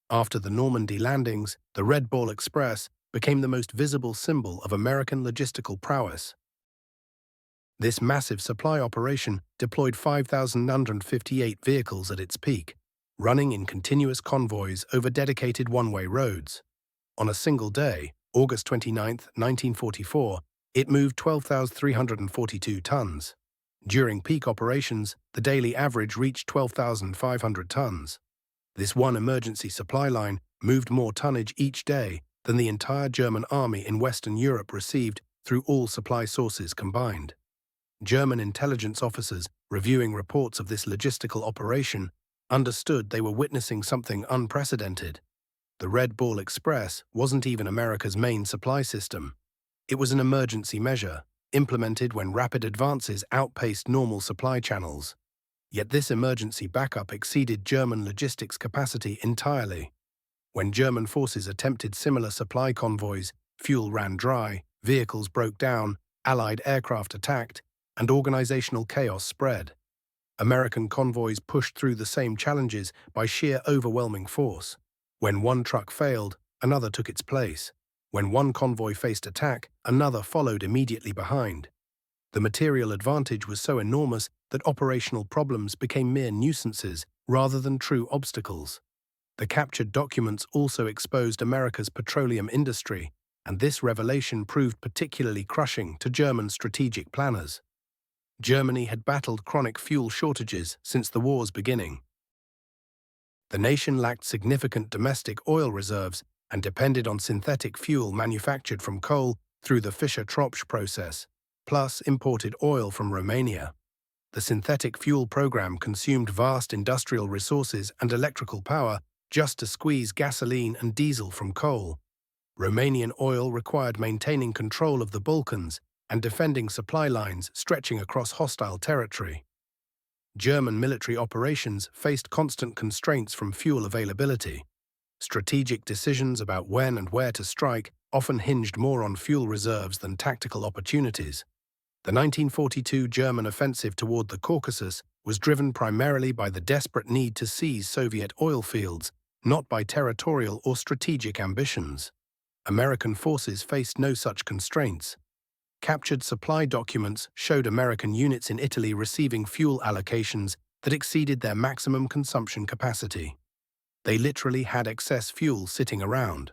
After the Normandy landings, the Red Ball Express became the most visible symbol of American logistical prowess. This massive supply operation deployed 5,958 vehicles at its peak, running in continuous convoys over dedicated one-way roads. On a single day, August 29, 1944, it moved 12,342 tons. During peak operations, the daily average reached 12,500 tons. This one emergency supply line moved more tonnage each day than the entire German army in Western Europe received through all supply sources combined. German intelligence officers, reviewing reports of this logistical operation, understood they were witnessing something unprecedented. The Red Ball Express wasn't even America's main supply system. It was an emergency measure, implemented when rapid advances outpaced normal supply channels. Yet this emergency backup exceeded German logistics capacity entirely. When German forces attempted similar supply convoys, fuel ran dry, vehicles broke down, Allied aircraft attacked, and organizational chaos spread. American convoys pushed through the same challenges by sheer overwhelming force. When one truck failed, another took its place. When one convoy faced attack, another followed immediately behind. The material advantage was so enormous that operational problems became mere nuisances rather than true obstacles. The captured documents also exposed America's petroleum industry, and this revelation proved particularly crushing to German strategic planners. Germany had battled chronic fuel shortages since the war's beginning. The nation lacked significant domestic oil reserves and depended on synthetic fuel manufactured from coal through the Fischer-Tropsch process, plus imported oil from Romania. The synthetic fuel program consumed vast industrial resources and electrical power just to squeeze gasoline and diesel from coal. Romanian oil required maintaining control of the Balkans and defending supply lines stretching across hostile territory. German military operations faced constant constraints from fuel availability. Strategic decisions about when and where to strike often hinged more on fuel reserves than tactical opportunities. The 1942 German offensive toward the Caucasus was driven primarily by the desperate need to seize Soviet oil fields, not by territorial or strategic ambitions. American forces faced no such constraints. Captured supply documents showed American units in Italy receiving fuel allocations that exceeded their maximum consumption capacity. They literally had excess fuel sitting around.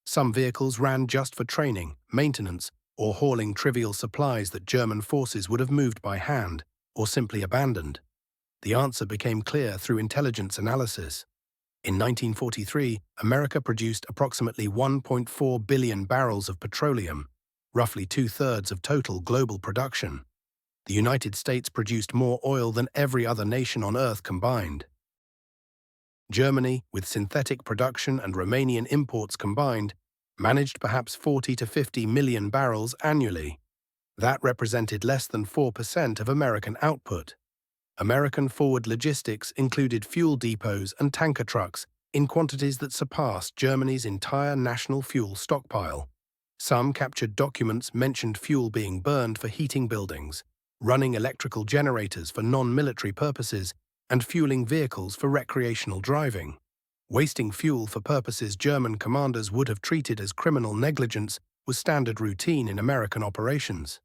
Some vehicles ran just for training, maintenance, or hauling trivial supplies that German forces would have moved by hand or simply abandoned. The answer became clear through intelligence analysis. In 1943, America produced approximately 1.4 billion barrels of petroleum, roughly two-thirds of total global production. The United States produced more oil than every other nation on Earth combined. Germany, with synthetic production and Romanian imports combined, managed perhaps 40 to 50 million barrels annually. That represented less than 4% of American output. American forward logistics included fuel depots and tanker trucks in quantities that surpassed Germany's entire national fuel stockpile. Some captured documents mentioned fuel being burned for heating buildings, running electrical generators for non-military purposes, and fueling vehicles for recreational driving. Wasting fuel for purposes German commanders would have treated as criminal negligence was standard routine in American operations.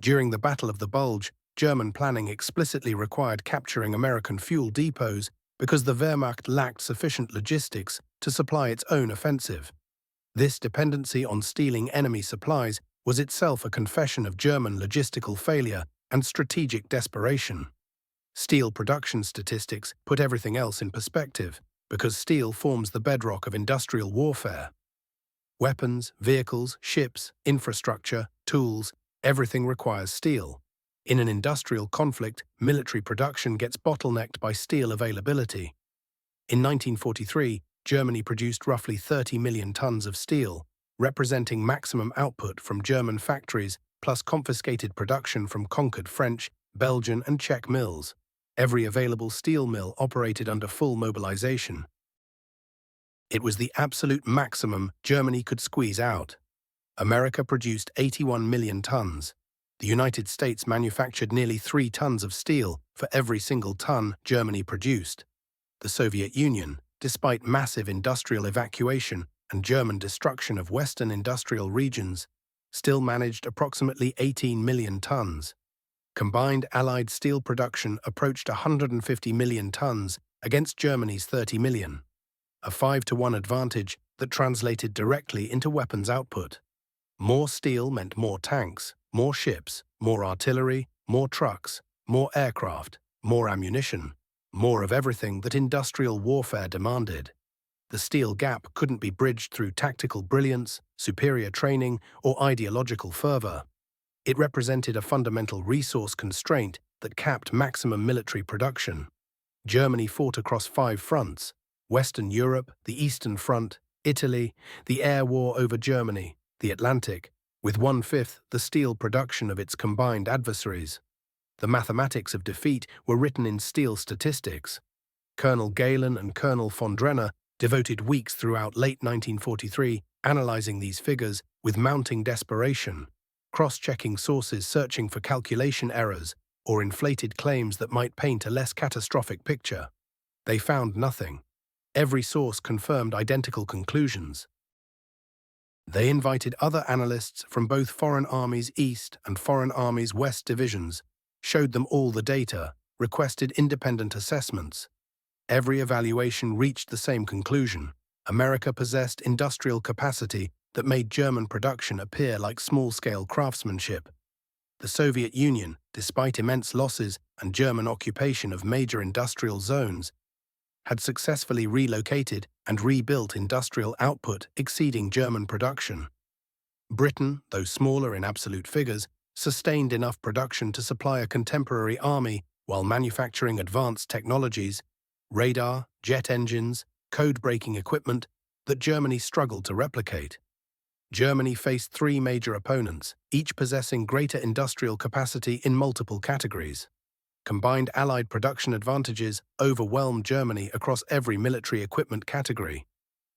During the Battle of the Bulge, German planning explicitly required capturing American fuel depots because the Wehrmacht lacked sufficient logistics to supply its own offensive. This dependency on stealing enemy supplies was itself a confession of German logistical failure and strategic desperation. Steel production statistics put everything else in perspective, because steel forms the bedrock of industrial warfare. Weapons, vehicles, ships, infrastructure, tools, everything requires steel. In an industrial conflict, military production gets bottlenecked by steel availability. In 1943, Germany produced roughly 30 million tons of steel, representing maximum output from German factories plus confiscated production from conquered French, Belgian, and Czech mills. Every available steel mill operated under full mobilization. It was the absolute maximum Germany could squeeze out. America produced 81 million tons. The United States manufactured nearly 3 tons of steel for every single ton Germany produced. The Soviet Union, despite massive industrial evacuation and German destruction of Western industrial regions, still managed approximately 18 million tons. Combined Allied steel production approached 150 million tons against Germany's 30 million, a 5-to-1 advantage that translated directly into weapons output. More steel meant more tanks, more ships, more artillery, more trucks, more aircraft, more ammunition, more of everything that industrial warfare demanded. The steel gap couldn't be bridged through tactical brilliance, superior training, or ideological fervor. It represented a fundamental resource constraint that capped maximum military production. Germany fought across 5 fronts: Western Europe, the Eastern Front, Italy, the air war over Germany, the Atlantic, with 1/5 the steel production of its combined adversaries. The mathematics of defeat were written in steel statistics. Colonel Galen and Colonel von Drenner devoted weeks throughout late 1943 analyzing these figures with mounting desperation, cross-checking sources searching for calculation errors or inflated claims that might paint a less catastrophic picture. They found nothing. Every source confirmed identical conclusions. They invited other analysts from both Foreign Armies East and Foreign Armies West divisions, showed them all the data, requested independent assessments. Every evaluation reached the same conclusion: America possessed industrial capacity that made German production appear like small-scale craftsmanship. The Soviet Union, despite immense losses and German occupation of major industrial zones, had successfully relocated and rebuilt industrial output exceeding German production. Britain, though smaller in absolute figures, sustained enough production to supply a contemporary army while manufacturing advanced technologies, radar, jet engines, code-breaking equipment that Germany struggled to replicate. Germany faced 3 major opponents, each possessing greater industrial capacity in multiple categories. Combined Allied production advantages overwhelmed Germany across every military equipment category.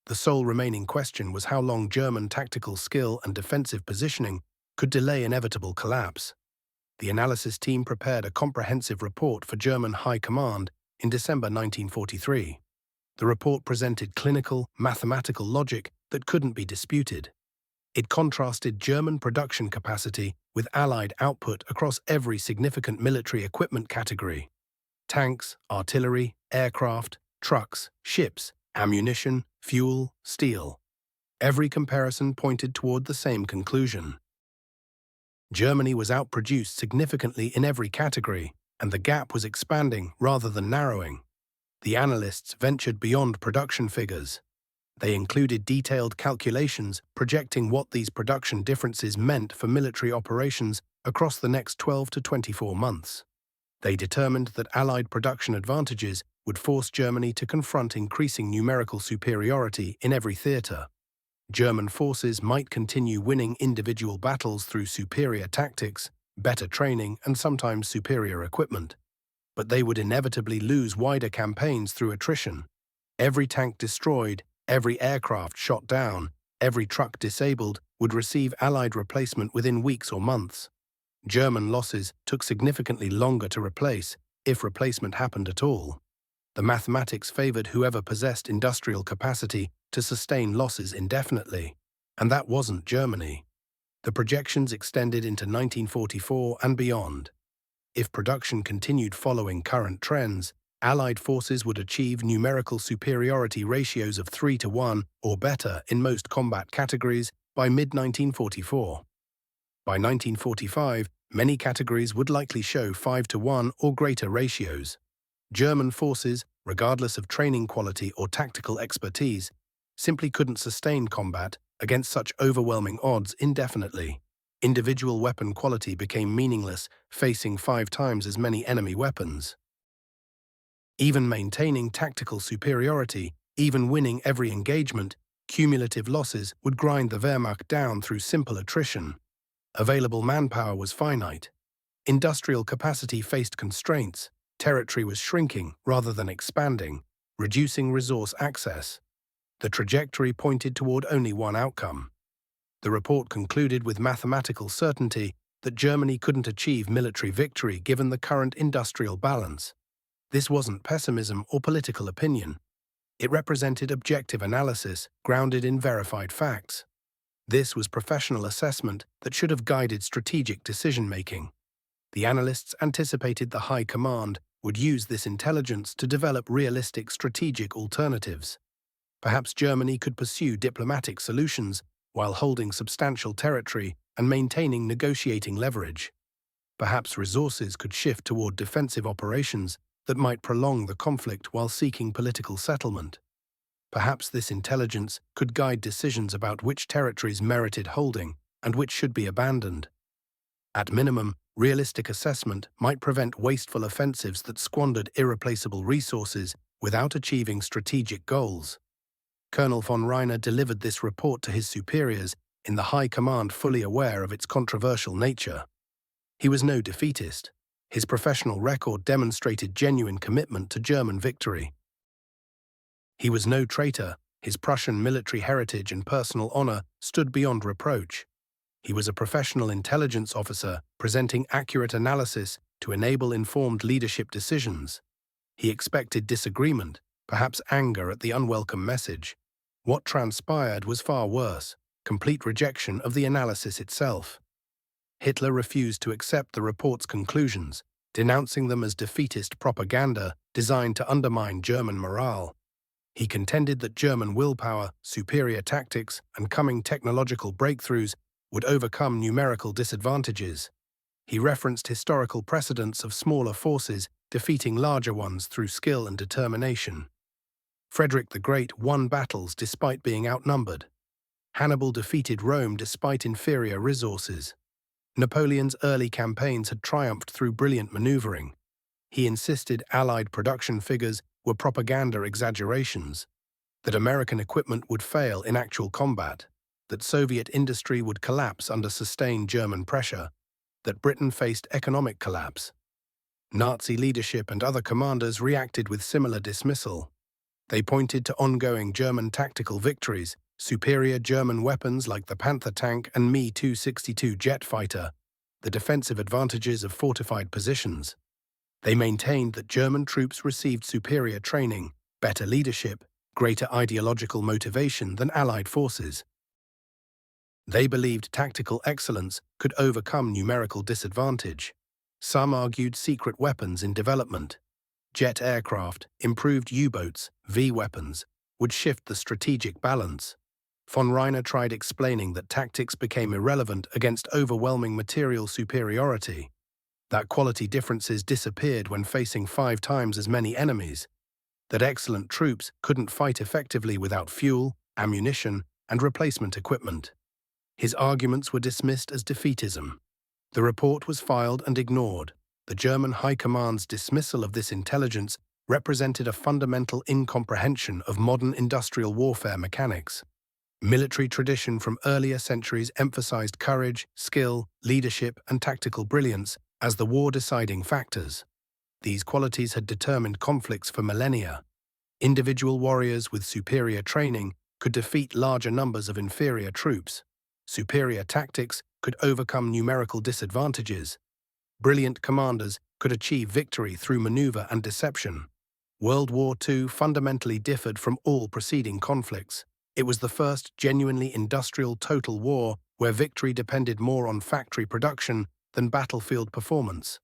The sole remaining question was how long German tactical skill and defensive positioning could delay inevitable collapse. The analysis team prepared a comprehensive report for German High Command in December 1943. The report presented clinical, mathematical logic that couldn't be disputed. It contrasted German production capacity with Allied output across every significant military equipment category: tanks, artillery, aircraft, trucks, ships, ammunition, fuel, steel. Every comparison pointed toward the same conclusion. Germany was outproduced significantly in every category, and the gap was expanding rather than narrowing. The analysts ventured beyond production figures. They included detailed calculations projecting what these production differences meant for military operations across the next 12 to 24 months. They determined that Allied production advantages would force Germany to confront increasing numerical superiority in every theater. German forces might continue winning individual battles through superior tactics, better training, and sometimes superior equipment. But they would inevitably lose wider campaigns through attrition. Every tank destroyed, every aircraft shot down, every truck disabled would receive Allied replacement within weeks or months. German losses took significantly longer to replace, if replacement happened at all. The mathematics favored whoever possessed industrial capacity to sustain losses indefinitely, and that wasn't Germany. The projections extended into 1944 and beyond. If production continued following current trends, Allied forces would achieve numerical superiority ratios of 3 to 1 or better in most combat categories by mid-1944. By 1945, many categories would likely show 5 to 1 or greater ratios. German forces, regardless of training quality or tactical expertise, simply couldn't sustain combat against such overwhelming odds indefinitely. Individual weapon quality became meaningless, facing 5 times as many enemy weapons. Even maintaining tactical superiority, even winning every engagement, cumulative losses would grind the Wehrmacht down through simple attrition. Available manpower was finite. Industrial capacity faced constraints. Territory was shrinking rather than expanding, reducing resource access. The trajectory pointed toward only one outcome. The report concluded with mathematical certainty that Germany couldn't achieve military victory given the current industrial balance. This wasn't pessimism or political opinion. It represented objective analysis grounded in verified facts. This was professional assessment that should have guided strategic decision-making. The analysts anticipated the High Command would use this intelligence to develop realistic strategic alternatives. Perhaps Germany could pursue diplomatic solutions while holding substantial territory and maintaining negotiating leverage. Perhaps resources could shift toward defensive operations that might prolong the conflict while seeking political settlement. Perhaps this intelligence could guide decisions about which territories merited holding and which should be abandoned. At minimum, realistic assessment might prevent wasteful offensives that squandered irreplaceable resources without achieving strategic goals. Colonel von Reiner delivered this report to his superiors in the high command, fully aware of its controversial nature. He was no defeatist. His professional record demonstrated genuine commitment to German victory. He was no traitor. His Prussian military heritage and personal honor stood beyond reproach. He was a professional intelligence officer presenting accurate analysis to enable informed leadership decisions. He expected disagreement, perhaps anger at the unwelcome message. What transpired was far worse: complete rejection of the analysis itself. Hitler refused to accept the report's conclusions, denouncing them as defeatist propaganda designed to undermine German morale. He contended that German willpower, superior tactics, and coming technological breakthroughs would overcome numerical disadvantages. He referenced historical precedents of smaller forces defeating larger ones through skill and determination. Frederick the Great won battles despite being outnumbered. Hannibal defeated Rome despite inferior resources. Napoleon's early campaigns had triumphed through brilliant maneuvering. He insisted Allied production figures were propaganda exaggerations, that American equipment would fail in actual combat, that Soviet industry would collapse under sustained German pressure, that Britain faced economic collapse. Nazi leadership and other commanders reacted with similar dismissal. They pointed to ongoing German tactical victories, superior German weapons like the Panther tank and Me-262 jet fighter, the defensive advantages of fortified positions. They maintained that German troops received superior training, better leadership, greater ideological motivation than Allied forces. They believed tactical excellence could overcome numerical disadvantage. Some argued secret weapons in development. Jet aircraft, improved U-boats, V-weapons, would shift the strategic balance. Von Reiner tried explaining that tactics became irrelevant against overwhelming material superiority, that quality differences disappeared when facing 5 times as many enemies, that excellent troops couldn't fight effectively without fuel, ammunition, and replacement equipment. His arguments were dismissed as defeatism. The report was filed and ignored. The German High Command's dismissal of this intelligence represented a fundamental incomprehension of modern industrial warfare mechanics. Military tradition from earlier centuries emphasized courage, skill, leadership, and tactical brilliance as the war-deciding factors. These qualities had determined conflicts for millennia. Individual warriors with superior training could defeat larger numbers of inferior troops. Superior tactics could overcome numerical disadvantages. Brilliant commanders could achieve victory through maneuver and deception. World War II fundamentally differed from all preceding conflicts. It was the first genuinely industrial total war where victory depended more on factory production than battlefield performance.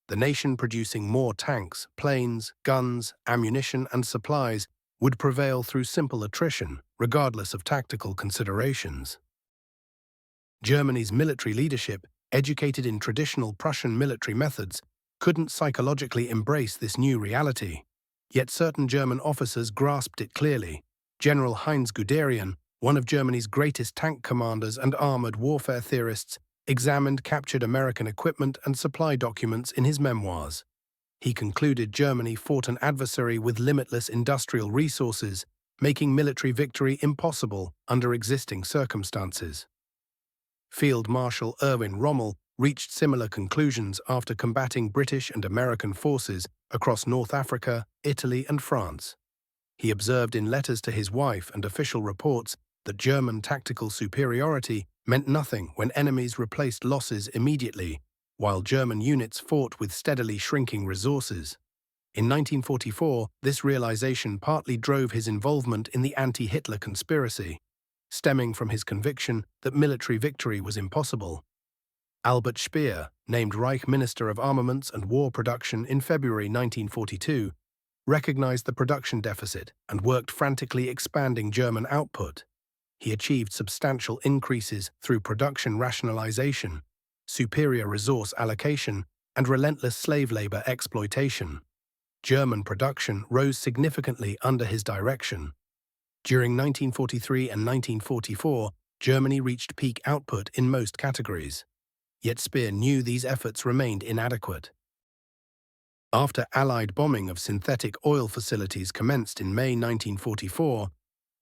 The nation producing more tanks, planes, guns, ammunition, and supplies would prevail through simple attrition, regardless of tactical considerations. Germany's military leadership, educated in traditional Prussian military methods, couldn't psychologically embrace this new reality. Yet certain German officers grasped it clearly. General Heinz Guderian, one of Germany's greatest tank commanders and armored warfare theorists, examined captured American equipment and supply documents in his memoirs. He concluded Germany fought an adversary with limitless industrial resources, making military victory impossible under existing circumstances. Field Marshal Erwin Rommel reached similar conclusions after combating British and American forces across North Africa, Italy, and France. He observed in letters to his wife and official reports that German tactical superiority meant nothing when enemies replaced losses immediately, while German units fought with steadily shrinking resources. In 1944, this realization partly drove his involvement in the anti-Hitler conspiracy, stemming from his conviction that military victory was impossible. Albert Speer, named Reich Minister of Armaments and War Production in February 1942, recognized the production deficit and worked frantically expanding German output. He achieved substantial increases through production rationalization, superior resource allocation, and relentless slave labor exploitation. German production rose significantly under his direction. During 1943 and 1944, Germany reached peak output in most categories. Yet Speer knew these efforts remained inadequate. After Allied bombing of synthetic oil facilities commenced in May 1944,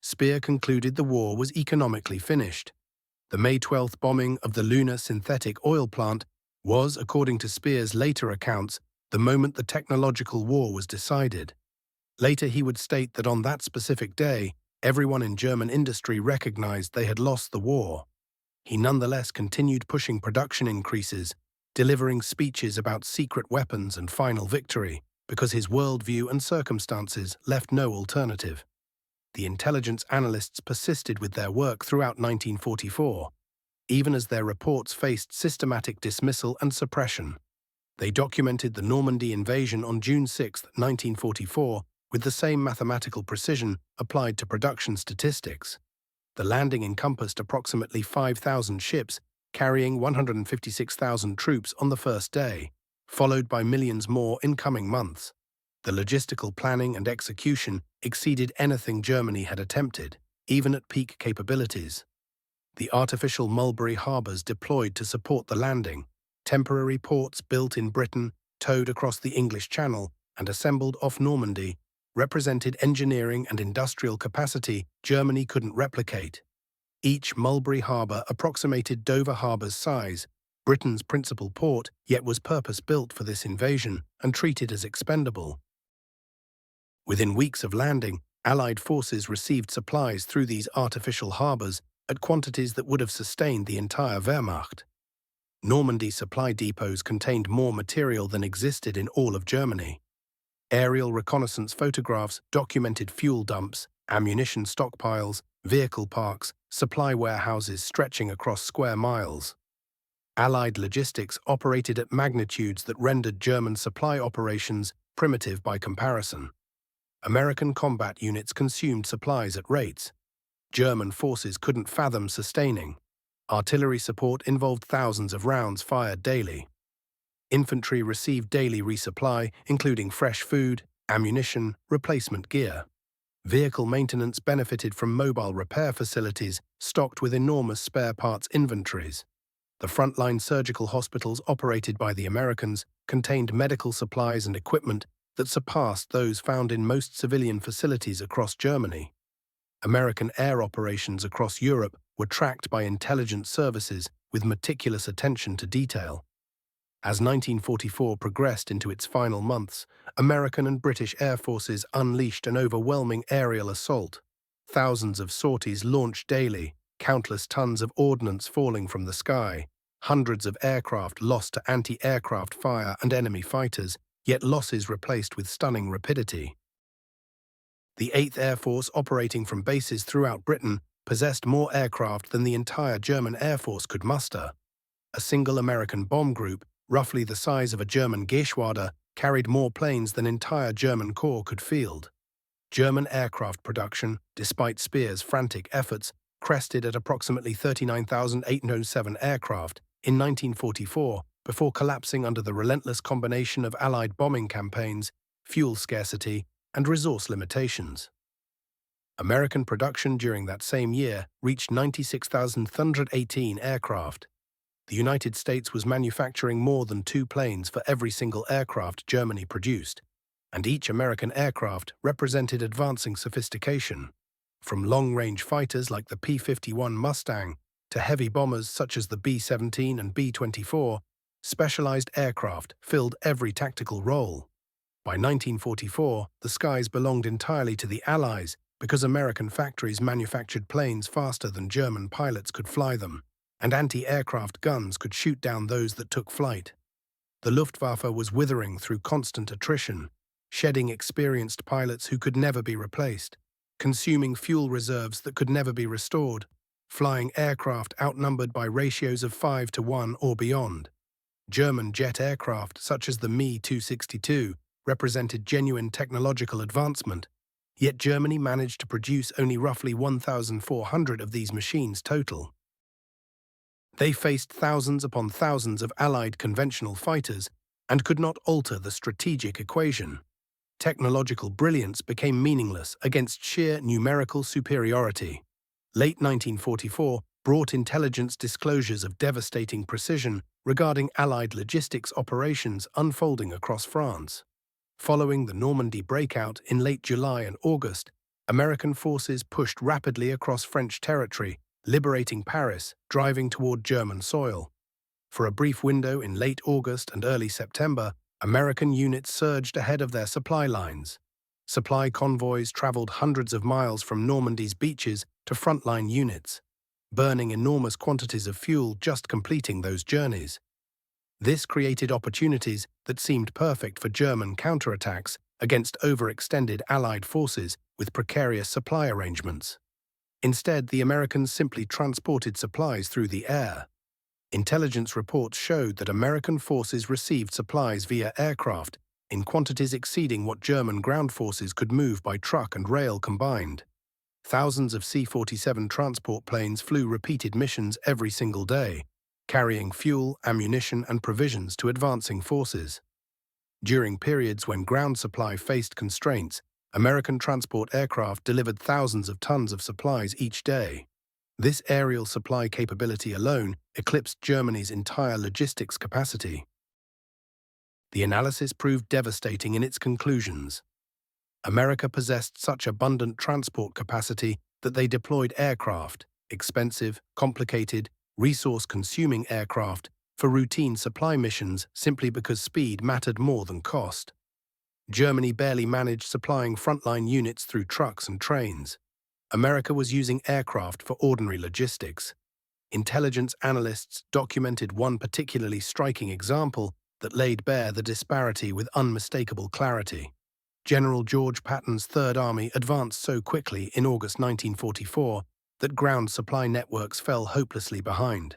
Speer concluded the war was economically finished. The May 12 bombing of the Luna synthetic oil plant was, according to Speer's later accounts, the moment the technological war was decided. Later he would state that on that specific day, everyone in German industry recognized they had lost the war. He nonetheless continued pushing production increases, delivering speeches about secret weapons and final victory, because his worldview and circumstances left no alternative. The intelligence analysts persisted with their work throughout 1944, even as their reports faced systematic dismissal and suppression. They documented the Normandy invasion on June 6, 1944, with the same mathematical precision applied to production statistics. The landing encompassed approximately 5,000 ships, carrying 156,000 troops on the first day, followed by millions more in coming months. The logistical planning and execution exceeded anything Germany had attempted, even at peak capabilities. The artificial Mulberry harbors deployed to support the landing, temporary ports built in Britain, towed across the English Channel, and assembled off Normandy, represented engineering and industrial capacity Germany couldn't replicate. Each Mulberry harbor approximated Dover harbor's size, Britain's principal port, yet was purpose-built for this invasion and treated as expendable. Within weeks of landing, Allied forces received supplies through these artificial harbors at quantities that would have sustained the entire Wehrmacht. Normandy supply depots contained more material than existed in all of Germany. Aerial reconnaissance photographs documented fuel dumps, ammunition stockpiles, vehicle parks, supply warehouses stretching across square miles. Allied logistics operated at magnitudes that rendered German supply operations primitive by comparison. American combat units consumed supplies at rates German forces couldn't fathom sustaining. Artillery support involved thousands of rounds fired daily. Infantry received daily resupply, including fresh food, ammunition, replacement gear. Vehicle maintenance benefited from mobile repair facilities stocked with enormous spare parts inventories. The frontline surgical hospitals operated by the Americans contained medical supplies and equipment that surpassed those found in most civilian facilities across Germany. American air operations across Europe were tracked by intelligence services with meticulous attention to detail. As 1944 progressed into its final months, American and British air forces unleashed an overwhelming aerial assault. Thousands of sorties launched daily, countless tons of ordnance falling from the sky, hundreds of aircraft lost to anti-aircraft fire and enemy fighters, yet losses replaced with stunning rapidity. The 8th Air Force, operating from bases throughout Britain, possessed more aircraft than the entire German Air Force could muster. A single American bomb group, roughly the size of a German Geschwader, carried more planes than entire German corps could field. German aircraft production, despite Speer's frantic efforts, crested at approximately 39,807 aircraft in 1944 before collapsing under the relentless combination of Allied bombing campaigns, fuel scarcity, and resource limitations. American production during that same year reached 96,318 aircraft. The United States was manufacturing more than 2 planes for every single aircraft Germany produced, and each American aircraft represented advancing sophistication. From long-range fighters like the P-51 Mustang to heavy bombers such as the B-17 and B-24, specialized aircraft filled every tactical role. By 1944, the skies belonged entirely to the Allies because American factories manufactured planes faster than German pilots could fly them, and anti-aircraft guns could shoot down those that took flight. The Luftwaffe was withering through constant attrition, shedding experienced pilots who could never be replaced, consuming fuel reserves that could never be restored, flying aircraft outnumbered by ratios of 5 to 1 or beyond. German jet aircraft, such as the Me-262, represented genuine technological advancement, yet Germany managed to produce only roughly 1,400 of these machines total. They faced thousands upon thousands of Allied conventional fighters and could not alter the strategic equation. Technological brilliance became meaningless against sheer numerical superiority. Late 1944 brought intelligence disclosures of devastating precision regarding Allied logistics operations unfolding across France. Following the Normandy breakout in late July and August, American forces pushed rapidly across French territory, liberating Paris, driving toward German soil. For a brief window in late August and early September, American units surged ahead of their supply lines. Supply convoys traveled hundreds of miles from Normandy's beaches to frontline units, burning enormous quantities of fuel just completing those journeys. This created opportunities that seemed perfect for German counterattacks against overextended Allied forces with precarious supply arrangements. Instead, the Americans simply transported supplies through the air. Intelligence reports showed that American forces received supplies via aircraft in quantities exceeding what German ground forces could move by truck and rail combined. Thousands of C-47 transport planes flew repeated missions every single day, carrying fuel, ammunition, and provisions to advancing forces. During periods when ground supply faced constraints, American transport aircraft delivered thousands of tons of supplies each day. This aerial supply capability alone eclipsed Germany's entire logistics capacity. The analysis proved devastating in its conclusions. America possessed such abundant transport capacity that they deployed aircraft, expensive, complicated, resource-consuming aircraft, for routine supply missions simply because speed mattered more than cost. Germany barely managed supplying frontline units through trucks and trains. America was using aircraft for ordinary logistics. Intelligence analysts documented one particularly striking example that laid bare the disparity with unmistakable clarity. General George Patton's Third Army advanced so quickly in August 1944 that ground supply networks fell hopelessly behind.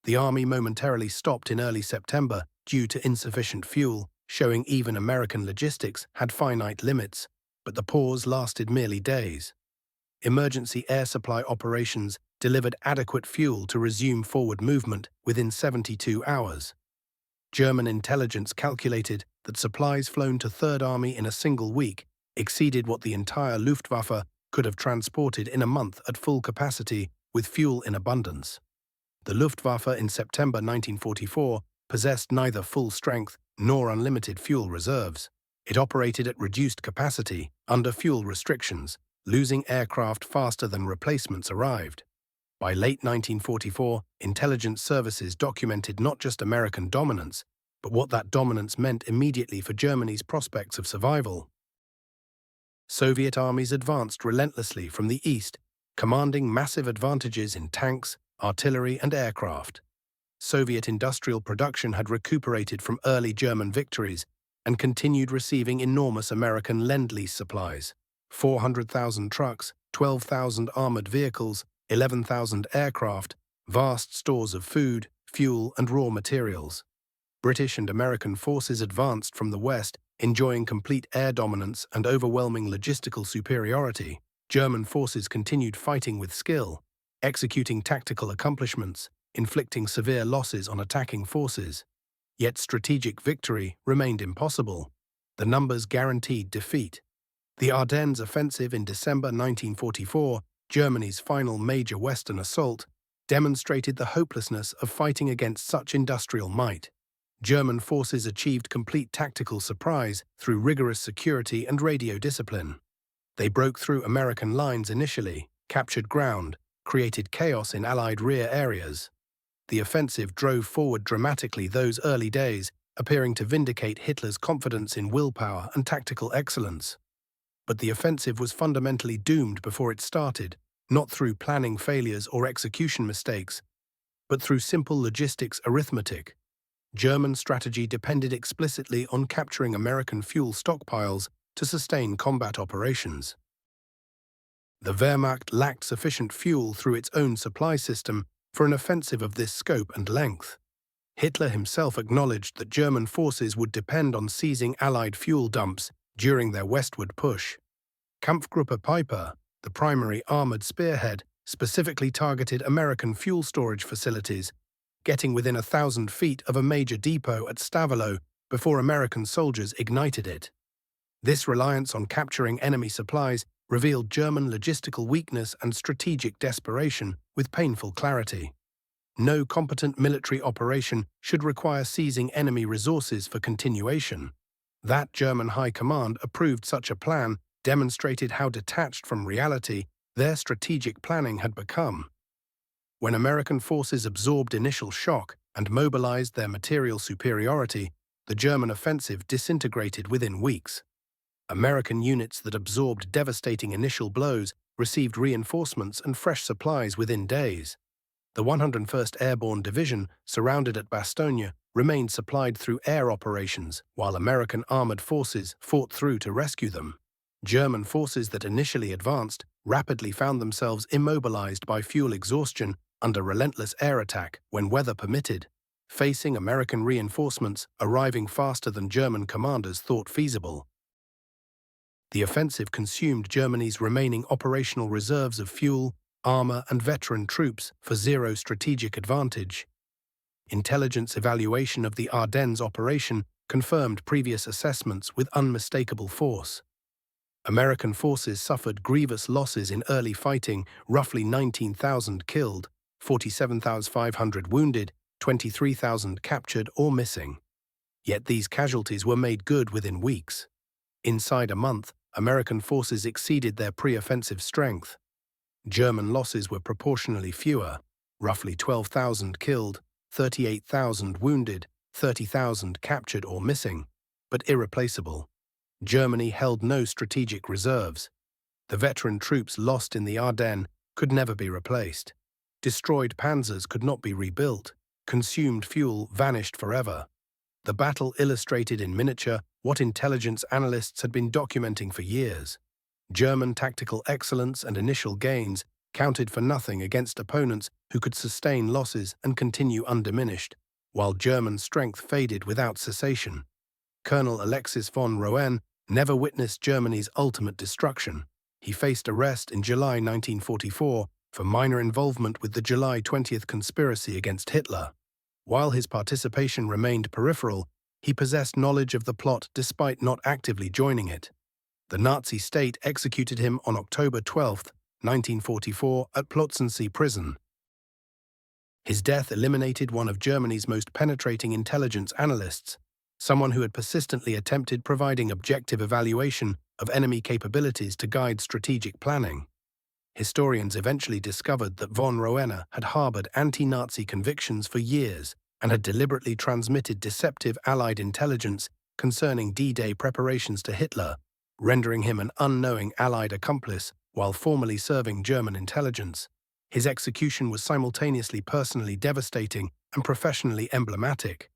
The Army momentarily stopped in early September due to insufficient fuel, showing even American logistics had finite limits, but the pause lasted merely days. Emergency air supply operations delivered adequate fuel to resume forward movement within 72 hours. German intelligence calculated that supplies flown to Third Army in a single week exceeded what the entire Luftwaffe could have transported in a month at full capacity with fuel in abundance. The Luftwaffe in September 1944 possessed neither full strength nor unlimited fuel reserves. It operated at reduced capacity, under fuel restrictions, losing aircraft faster than replacements arrived. By late 1944, intelligence services documented not just American dominance, but what that dominance meant immediately for Germany's prospects of survival. Soviet armies advanced relentlessly from the east, commanding massive advantages in tanks, artillery, and aircraft. Soviet industrial production had recuperated from early German victories and continued receiving enormous American Lend-Lease supplies. 400,000 trucks, 12,000 armored vehicles, 11,000 aircraft, vast stores of food, fuel, and raw materials. British and American forces advanced from the west, enjoying complete air dominance and overwhelming logistical superiority. German forces continued fighting with skill, executing tactical accomplishments, inflicting severe losses on attacking forces. Yet strategic victory remained impossible. The numbers guaranteed defeat. The Ardennes offensive in December 1944, Germany's final major Western assault, demonstrated the hopelessness of fighting against such industrial might. German forces achieved complete tactical surprise through rigorous security and radio discipline. They broke through American lines initially, captured ground, created chaos in Allied rear areas. The offensive drove forward dramatically those early days, appearing to vindicate Hitler's confidence in willpower and tactical excellence. But the offensive was fundamentally doomed before it started, not through planning failures or execution mistakes, but through simple logistics arithmetic. German strategy depended explicitly on capturing American fuel stockpiles to sustain combat operations. The Wehrmacht lacked sufficient fuel through its own supply system for an offensive of this scope and length. Hitler himself acknowledged that German forces would depend on seizing Allied fuel dumps during their westward push. Kampfgruppe Peiper, the primary armored spearhead, specifically targeted American fuel storage facilities getting within 1,000 feet of a major depot at Stavelot before American soldiers ignited it. This reliance on capturing enemy supplies revealed German logistical weakness and strategic desperation with painful clarity. No competent military operation should require seizing enemy resources for continuation. That German High Command approved such a plan demonstrated how detached from reality their strategic planning had become. When American forces absorbed initial shock and mobilized their material superiority, the German offensive disintegrated within weeks. American units that absorbed devastating initial blows received reinforcements and fresh supplies within days. The 101st Airborne Division, surrounded at Bastogne, remained supplied through air operations, while American armored forces fought through to rescue them. German forces that initially advanced rapidly found themselves immobilized by fuel exhaustion under relentless air attack when weather permitted, facing American reinforcements arriving faster than German commanders thought feasible. The offensive consumed Germany's remaining operational reserves of fuel, armor, and veteran troops for zero strategic advantage. Intelligence evaluation of the Ardennes operation confirmed previous assessments with unmistakable force. American forces suffered grievous losses in early fighting, roughly 19,000 killed, 47,500 wounded, 23,000 captured or missing. Yet these casualties were made good within weeks. Inside a month, American forces exceeded their pre-offensive strength. German losses were proportionally fewer, roughly 12,000 killed, 38,000 wounded, 30,000 captured or missing, but irreplaceable. Germany held no strategic reserves. The veteran troops lost in the Ardennes could never be replaced. Destroyed panzers could not be rebuilt. Consumed fuel vanished forever. The battle illustrated in miniature what intelligence analysts had been documenting for years. German tactical excellence and initial gains counted for nothing against opponents who could sustain losses and continue undiminished, while German strength faded without cessation. Colonel Alexis von Roen never witnessed Germany's ultimate destruction. He faced arrest in July 1944 for minor involvement with the July 20th conspiracy against Hitler. While his participation remained peripheral, he possessed knowledge of the plot despite not actively joining it. The Nazi state executed him on October 12, 1944, at Plötzensee prison. His death eliminated one of Germany's most penetrating intelligence analysts, someone who had persistently attempted providing objective evaluation of enemy capabilities to guide strategic planning. Historians eventually discovered that von Roene had harbored anti-Nazi convictions for years and had deliberately transmitted deceptive Allied intelligence concerning D-Day preparations to Hitler, rendering him an unknowing Allied accomplice while formerly serving German intelligence. His execution was simultaneously personally devastating and professionally emblematic.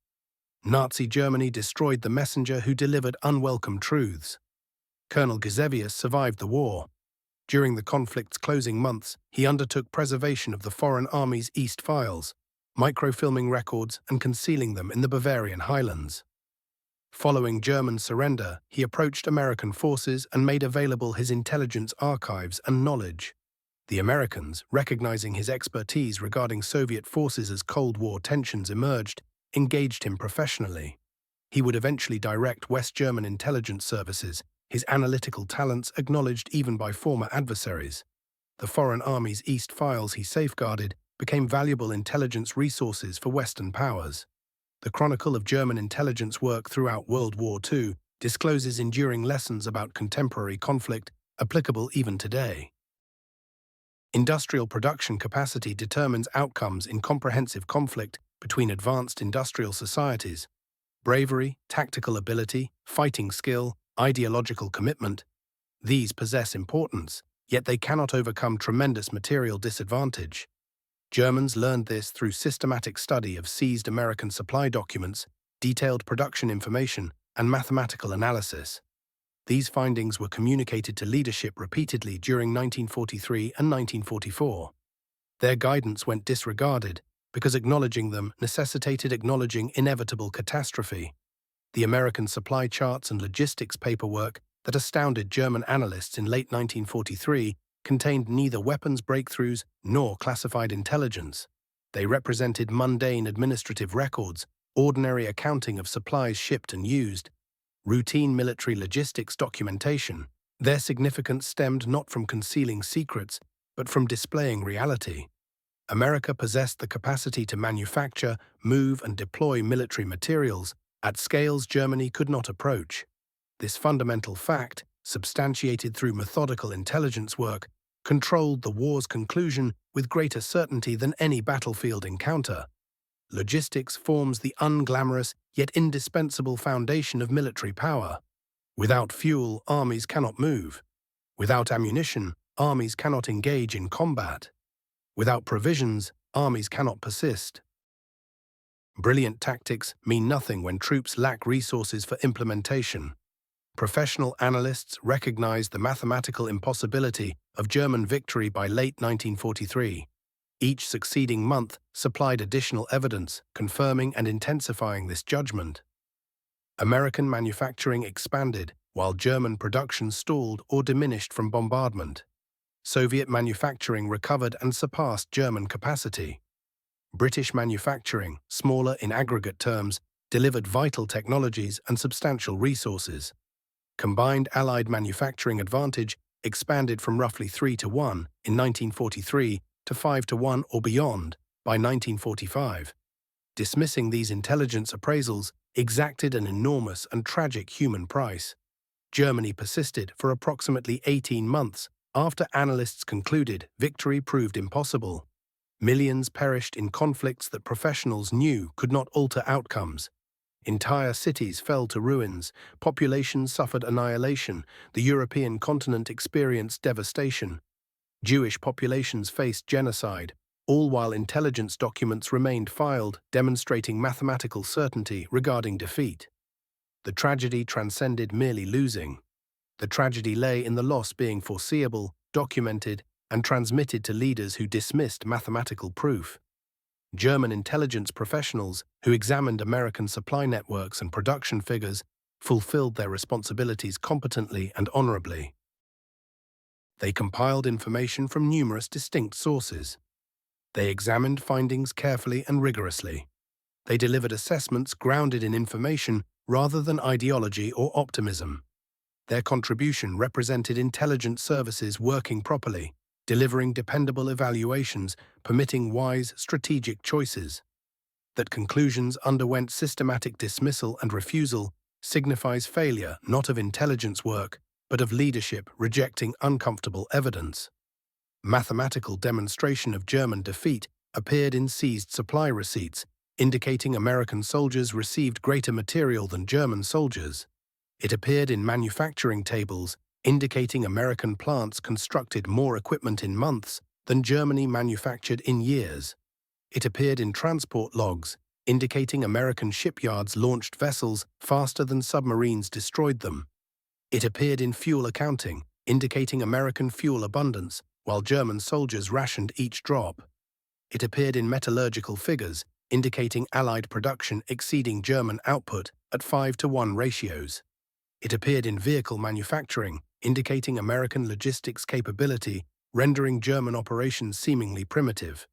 Nazi Germany destroyed the messenger who delivered unwelcome truths. Colonel Gisevius survived the war. During the conflict's closing months, he undertook preservation of the Foreign Army's East files, microfilming records and concealing them in the Bavarian highlands. Following German surrender, he approached American forces and made available his intelligence archives and knowledge. The Americans, recognizing his expertise regarding Soviet forces as Cold War tensions emerged, engaged him professionally. He would eventually direct West German intelligence services, his analytical talents acknowledged even by former adversaries. The Foreign Army's East files he safeguarded became valuable intelligence resources for Western powers. The Chronicle of German intelligence work throughout World War II discloses enduring lessons about contemporary conflict applicable even today. Industrial production capacity determines outcomes in comprehensive conflict between advanced industrial societies. Bravery, tactical ability, fighting skill, ideological commitment, these possess importance, yet they cannot overcome tremendous material disadvantage. Germans learned this through systematic study of seized American supply documents, detailed production information, and mathematical analysis. These findings were communicated to leadership repeatedly during 1943 and 1944. Their guidance went disregarded because acknowledging them necessitated acknowledging inevitable catastrophe. The American supply charts and logistics paperwork that astounded German analysts in late 1943 contained neither weapons breakthroughs nor classified intelligence. They represented mundane administrative records, ordinary accounting of supplies shipped and used, routine military logistics documentation. Their significance stemmed not from concealing secrets, but from displaying reality. America possessed the capacity to manufacture, move, and deploy military materials at scales Germany could not approach. This fundamental fact, substantiated through methodical intelligence work, controlled the war's conclusion with greater certainty than any battlefield encounter. Logistics forms the unglamorous yet indispensable foundation of military power. Without fuel, armies cannot move. Without ammunition, armies cannot engage in combat. Without provisions, armies cannot persist. Brilliant tactics mean nothing when troops lack resources for implementation. Professional analysts recognized the mathematical impossibility of German victory by late 1943. Each succeeding month supplied additional evidence, confirming and intensifying this judgment. American manufacturing expanded, while German production stalled or diminished from bombardment. Soviet manufacturing recovered and surpassed German capacity. British manufacturing, smaller in aggregate terms, delivered vital technologies and substantial resources. Combined Allied manufacturing advantage expanded from roughly 3-1 in 1943 to 5-1 or beyond by 1945. Dismissing these intelligence appraisals exacted an enormous and tragic human price. Germany persisted for approximately 18 months after analysts concluded victory proved impossible. Millions perished in conflicts that professionals knew could not alter outcomes. Entire cities fell to ruins, populations suffered annihilation, the European continent experienced devastation. Jewish populations faced genocide, all while intelligence documents remained filed, demonstrating mathematical certainty regarding defeat. The tragedy transcended merely losing. The tragedy lay in the loss being foreseeable, documented, and transmitted to leaders who dismissed mathematical proof. German intelligence professionals who examined American supply networks and production figures fulfilled their responsibilities competently and honorably. They compiled information from numerous distinct sources. They examined findings carefully and rigorously. They delivered assessments grounded in information rather than ideology or optimism. Their contribution represented intelligence services working properly, delivering dependable evaluations, permitting wise, strategic choices. That conclusions underwent systematic dismissal and refusal signifies failure not of intelligence work, but of leadership rejecting uncomfortable evidence. Mathematical demonstration of German defeat appeared in seized supply receipts, indicating American soldiers received greater material than German soldiers. It appeared in manufacturing tables, indicating American plants constructed more equipment in months than Germany manufactured in years. It appeared in transport logs, indicating American shipyards launched vessels faster than submarines destroyed them. It appeared in fuel accounting, indicating American fuel abundance, while German soldiers rationed each drop. It appeared in metallurgical figures, indicating Allied production exceeding German output at 5-1 ratios. It appeared in vehicle manufacturing, indicating American logistics capability, rendering German operations seemingly primitive.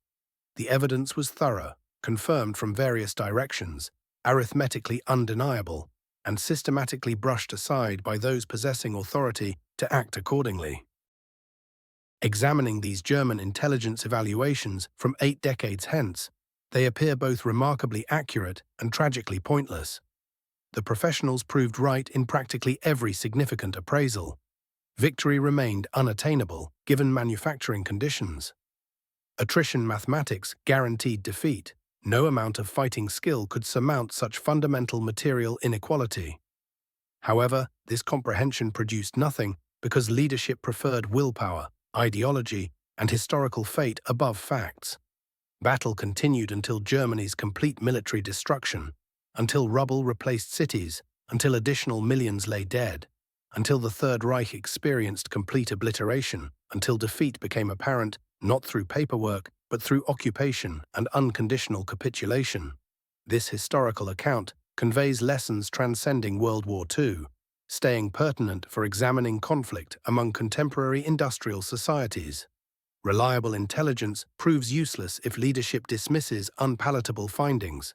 The evidence was thorough, confirmed from various directions, arithmetically undeniable, and systematically brushed aside by those possessing authority to act accordingly. Examining these German intelligence evaluations from 8 decades hence, they appear both remarkably accurate and tragically pointless. The professionals proved right in practically every significant appraisal. Victory remained unattainable, given manufacturing conditions. Attrition mathematics guaranteed defeat. No amount of fighting skill could surmount such fundamental material inequality. However, this comprehension produced nothing because leadership preferred willpower, ideology, and historical fate above facts. Battle continued until Germany's complete military destruction, until rubble replaced cities, until additional millions lay dead, until the Third Reich experienced complete obliteration, until defeat became apparent not through paperwork but through occupation and unconditional capitulation. This historical account conveys lessons transcending World War II, staying pertinent for examining conflict among contemporary industrial societies. Reliable intelligence proves useless if leadership dismisses unpalatable findings.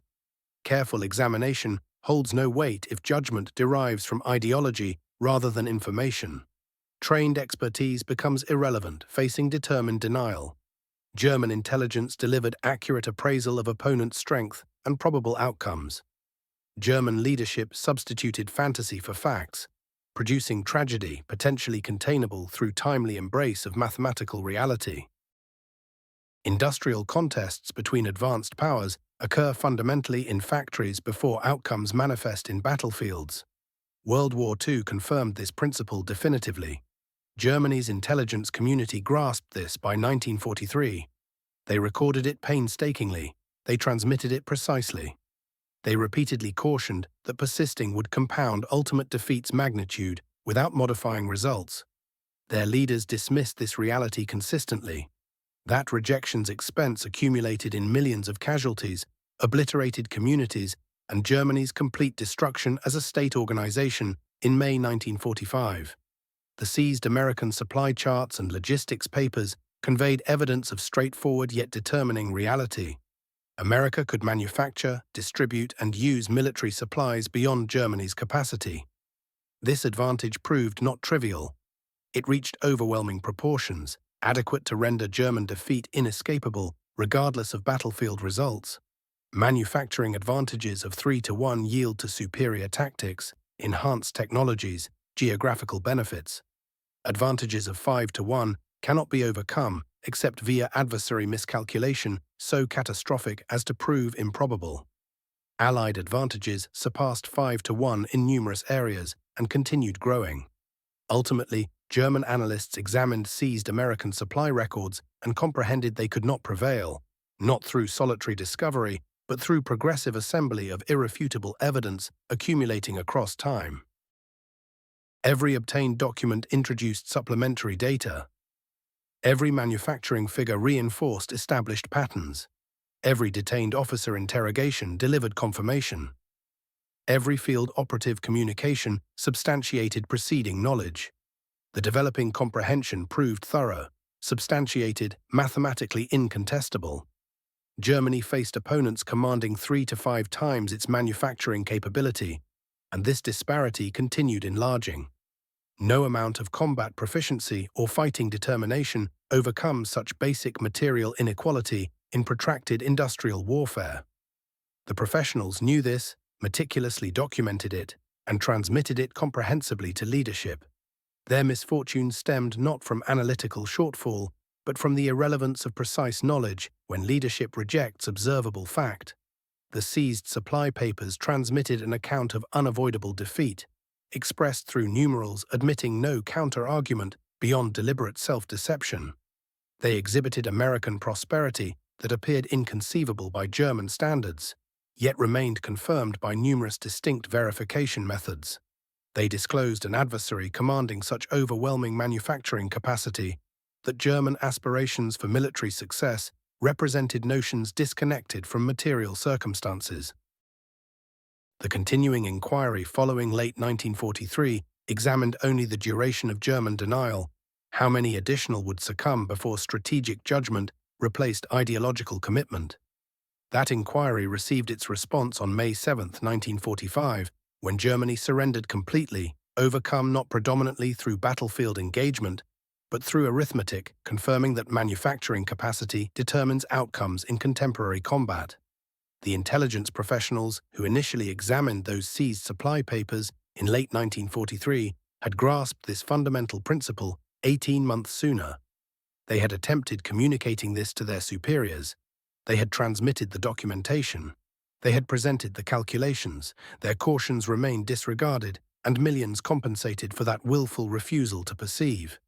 Careful examination holds no weight if judgment derives from ideology rather than information. Trained expertise becomes irrelevant, facing determined denial. German intelligence delivered accurate appraisal of opponents' strength and probable outcomes. German leadership substituted fantasy for facts, producing tragedy potentially containable through timely embrace of mathematical reality. Industrial contests between advanced powers occur fundamentally in factories before outcomes manifest in battlefields. World War II confirmed this principle definitively. Germany's intelligence community grasped this by 1943. They recorded it painstakingly. They transmitted it precisely. They repeatedly cautioned that persisting would compound ultimate defeat's magnitude without modifying results. Their leaders dismissed this reality consistently. That rejection's expense accumulated in millions of casualties, obliterated communities, and Germany's complete destruction as a state organization in May 1945. The seized American supply charts and logistics papers conveyed evidence of straightforward yet determining reality. America could manufacture, distribute, and use military supplies beyond Germany's capacity. This advantage proved not trivial. It reached overwhelming proportions, adequate to render German defeat inescapable, regardless of battlefield results. Manufacturing advantages of 3-to-1 yield to superior tactics, enhanced technologies, geographical benefits. Advantages of 5-to-1 cannot be overcome except via adversary miscalculation so catastrophic as to prove improbable. Allied advantages surpassed 5-to-1 in numerous areas and continued growing. Ultimately, German analysts examined seized American supply records and comprehended they could not prevail, not through solitary discovery, but through progressive assembly of irrefutable evidence accumulating across time. Every obtained document introduced supplementary data. Every manufacturing figure reinforced established patterns. Every detained officer interrogation delivered confirmation. Every field operative communication substantiated preceding knowledge. The developing comprehension proved thorough, substantiated, mathematically incontestable. Germany faced opponents commanding 3 to 5 times its manufacturing capability, and this disparity continued enlarging. No amount of combat proficiency or fighting determination overcomes such basic material inequality in protracted industrial warfare. The professionals knew this, meticulously documented it, and transmitted it comprehensively to leadership. Their misfortune stemmed not from analytical shortfall, but from the irrelevance of precise knowledge when leadership rejects observable fact. The seized supply papers transmitted an account of unavoidable defeat, expressed through numerals admitting no counter-argument beyond deliberate self-deception. They exhibited American prosperity that appeared inconceivable by German standards, yet remained confirmed by numerous distinct verification methods. They disclosed an adversary commanding such overwhelming manufacturing capacity that German aspirations for military success represented notions disconnected from material circumstances. The continuing inquiry following late 1943 examined only the duration of German denial. How many additional would succumb before strategic judgment replaced ideological commitment? That inquiry received its response on May 7, 1945, when Germany surrendered completely, overcome not predominantly through battlefield engagement, but through arithmetic, confirming that manufacturing capacity determines outcomes in contemporary combat. The intelligence professionals who initially examined those seized supply papers in late 1943 had grasped this fundamental principle 18 months sooner. They had attempted communicating this to their superiors. They had transmitted the documentation. They had presented the calculations. Their cautions remained disregarded, and millions compensated for that willful refusal to perceive.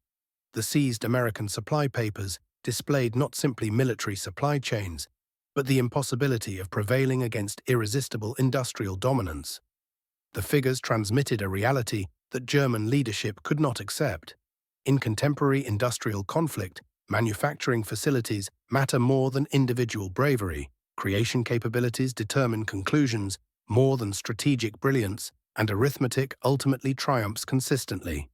The seized American supply papers displayed not simply military supply chains, but the impossibility of prevailing against irresistible industrial dominance. The figures transmitted a reality that German leadership could not accept. In contemporary industrial conflict, manufacturing facilities matter more than individual bravery. Creation capabilities determine conclusions more than strategic brilliance, and arithmetic ultimately triumphs consistently.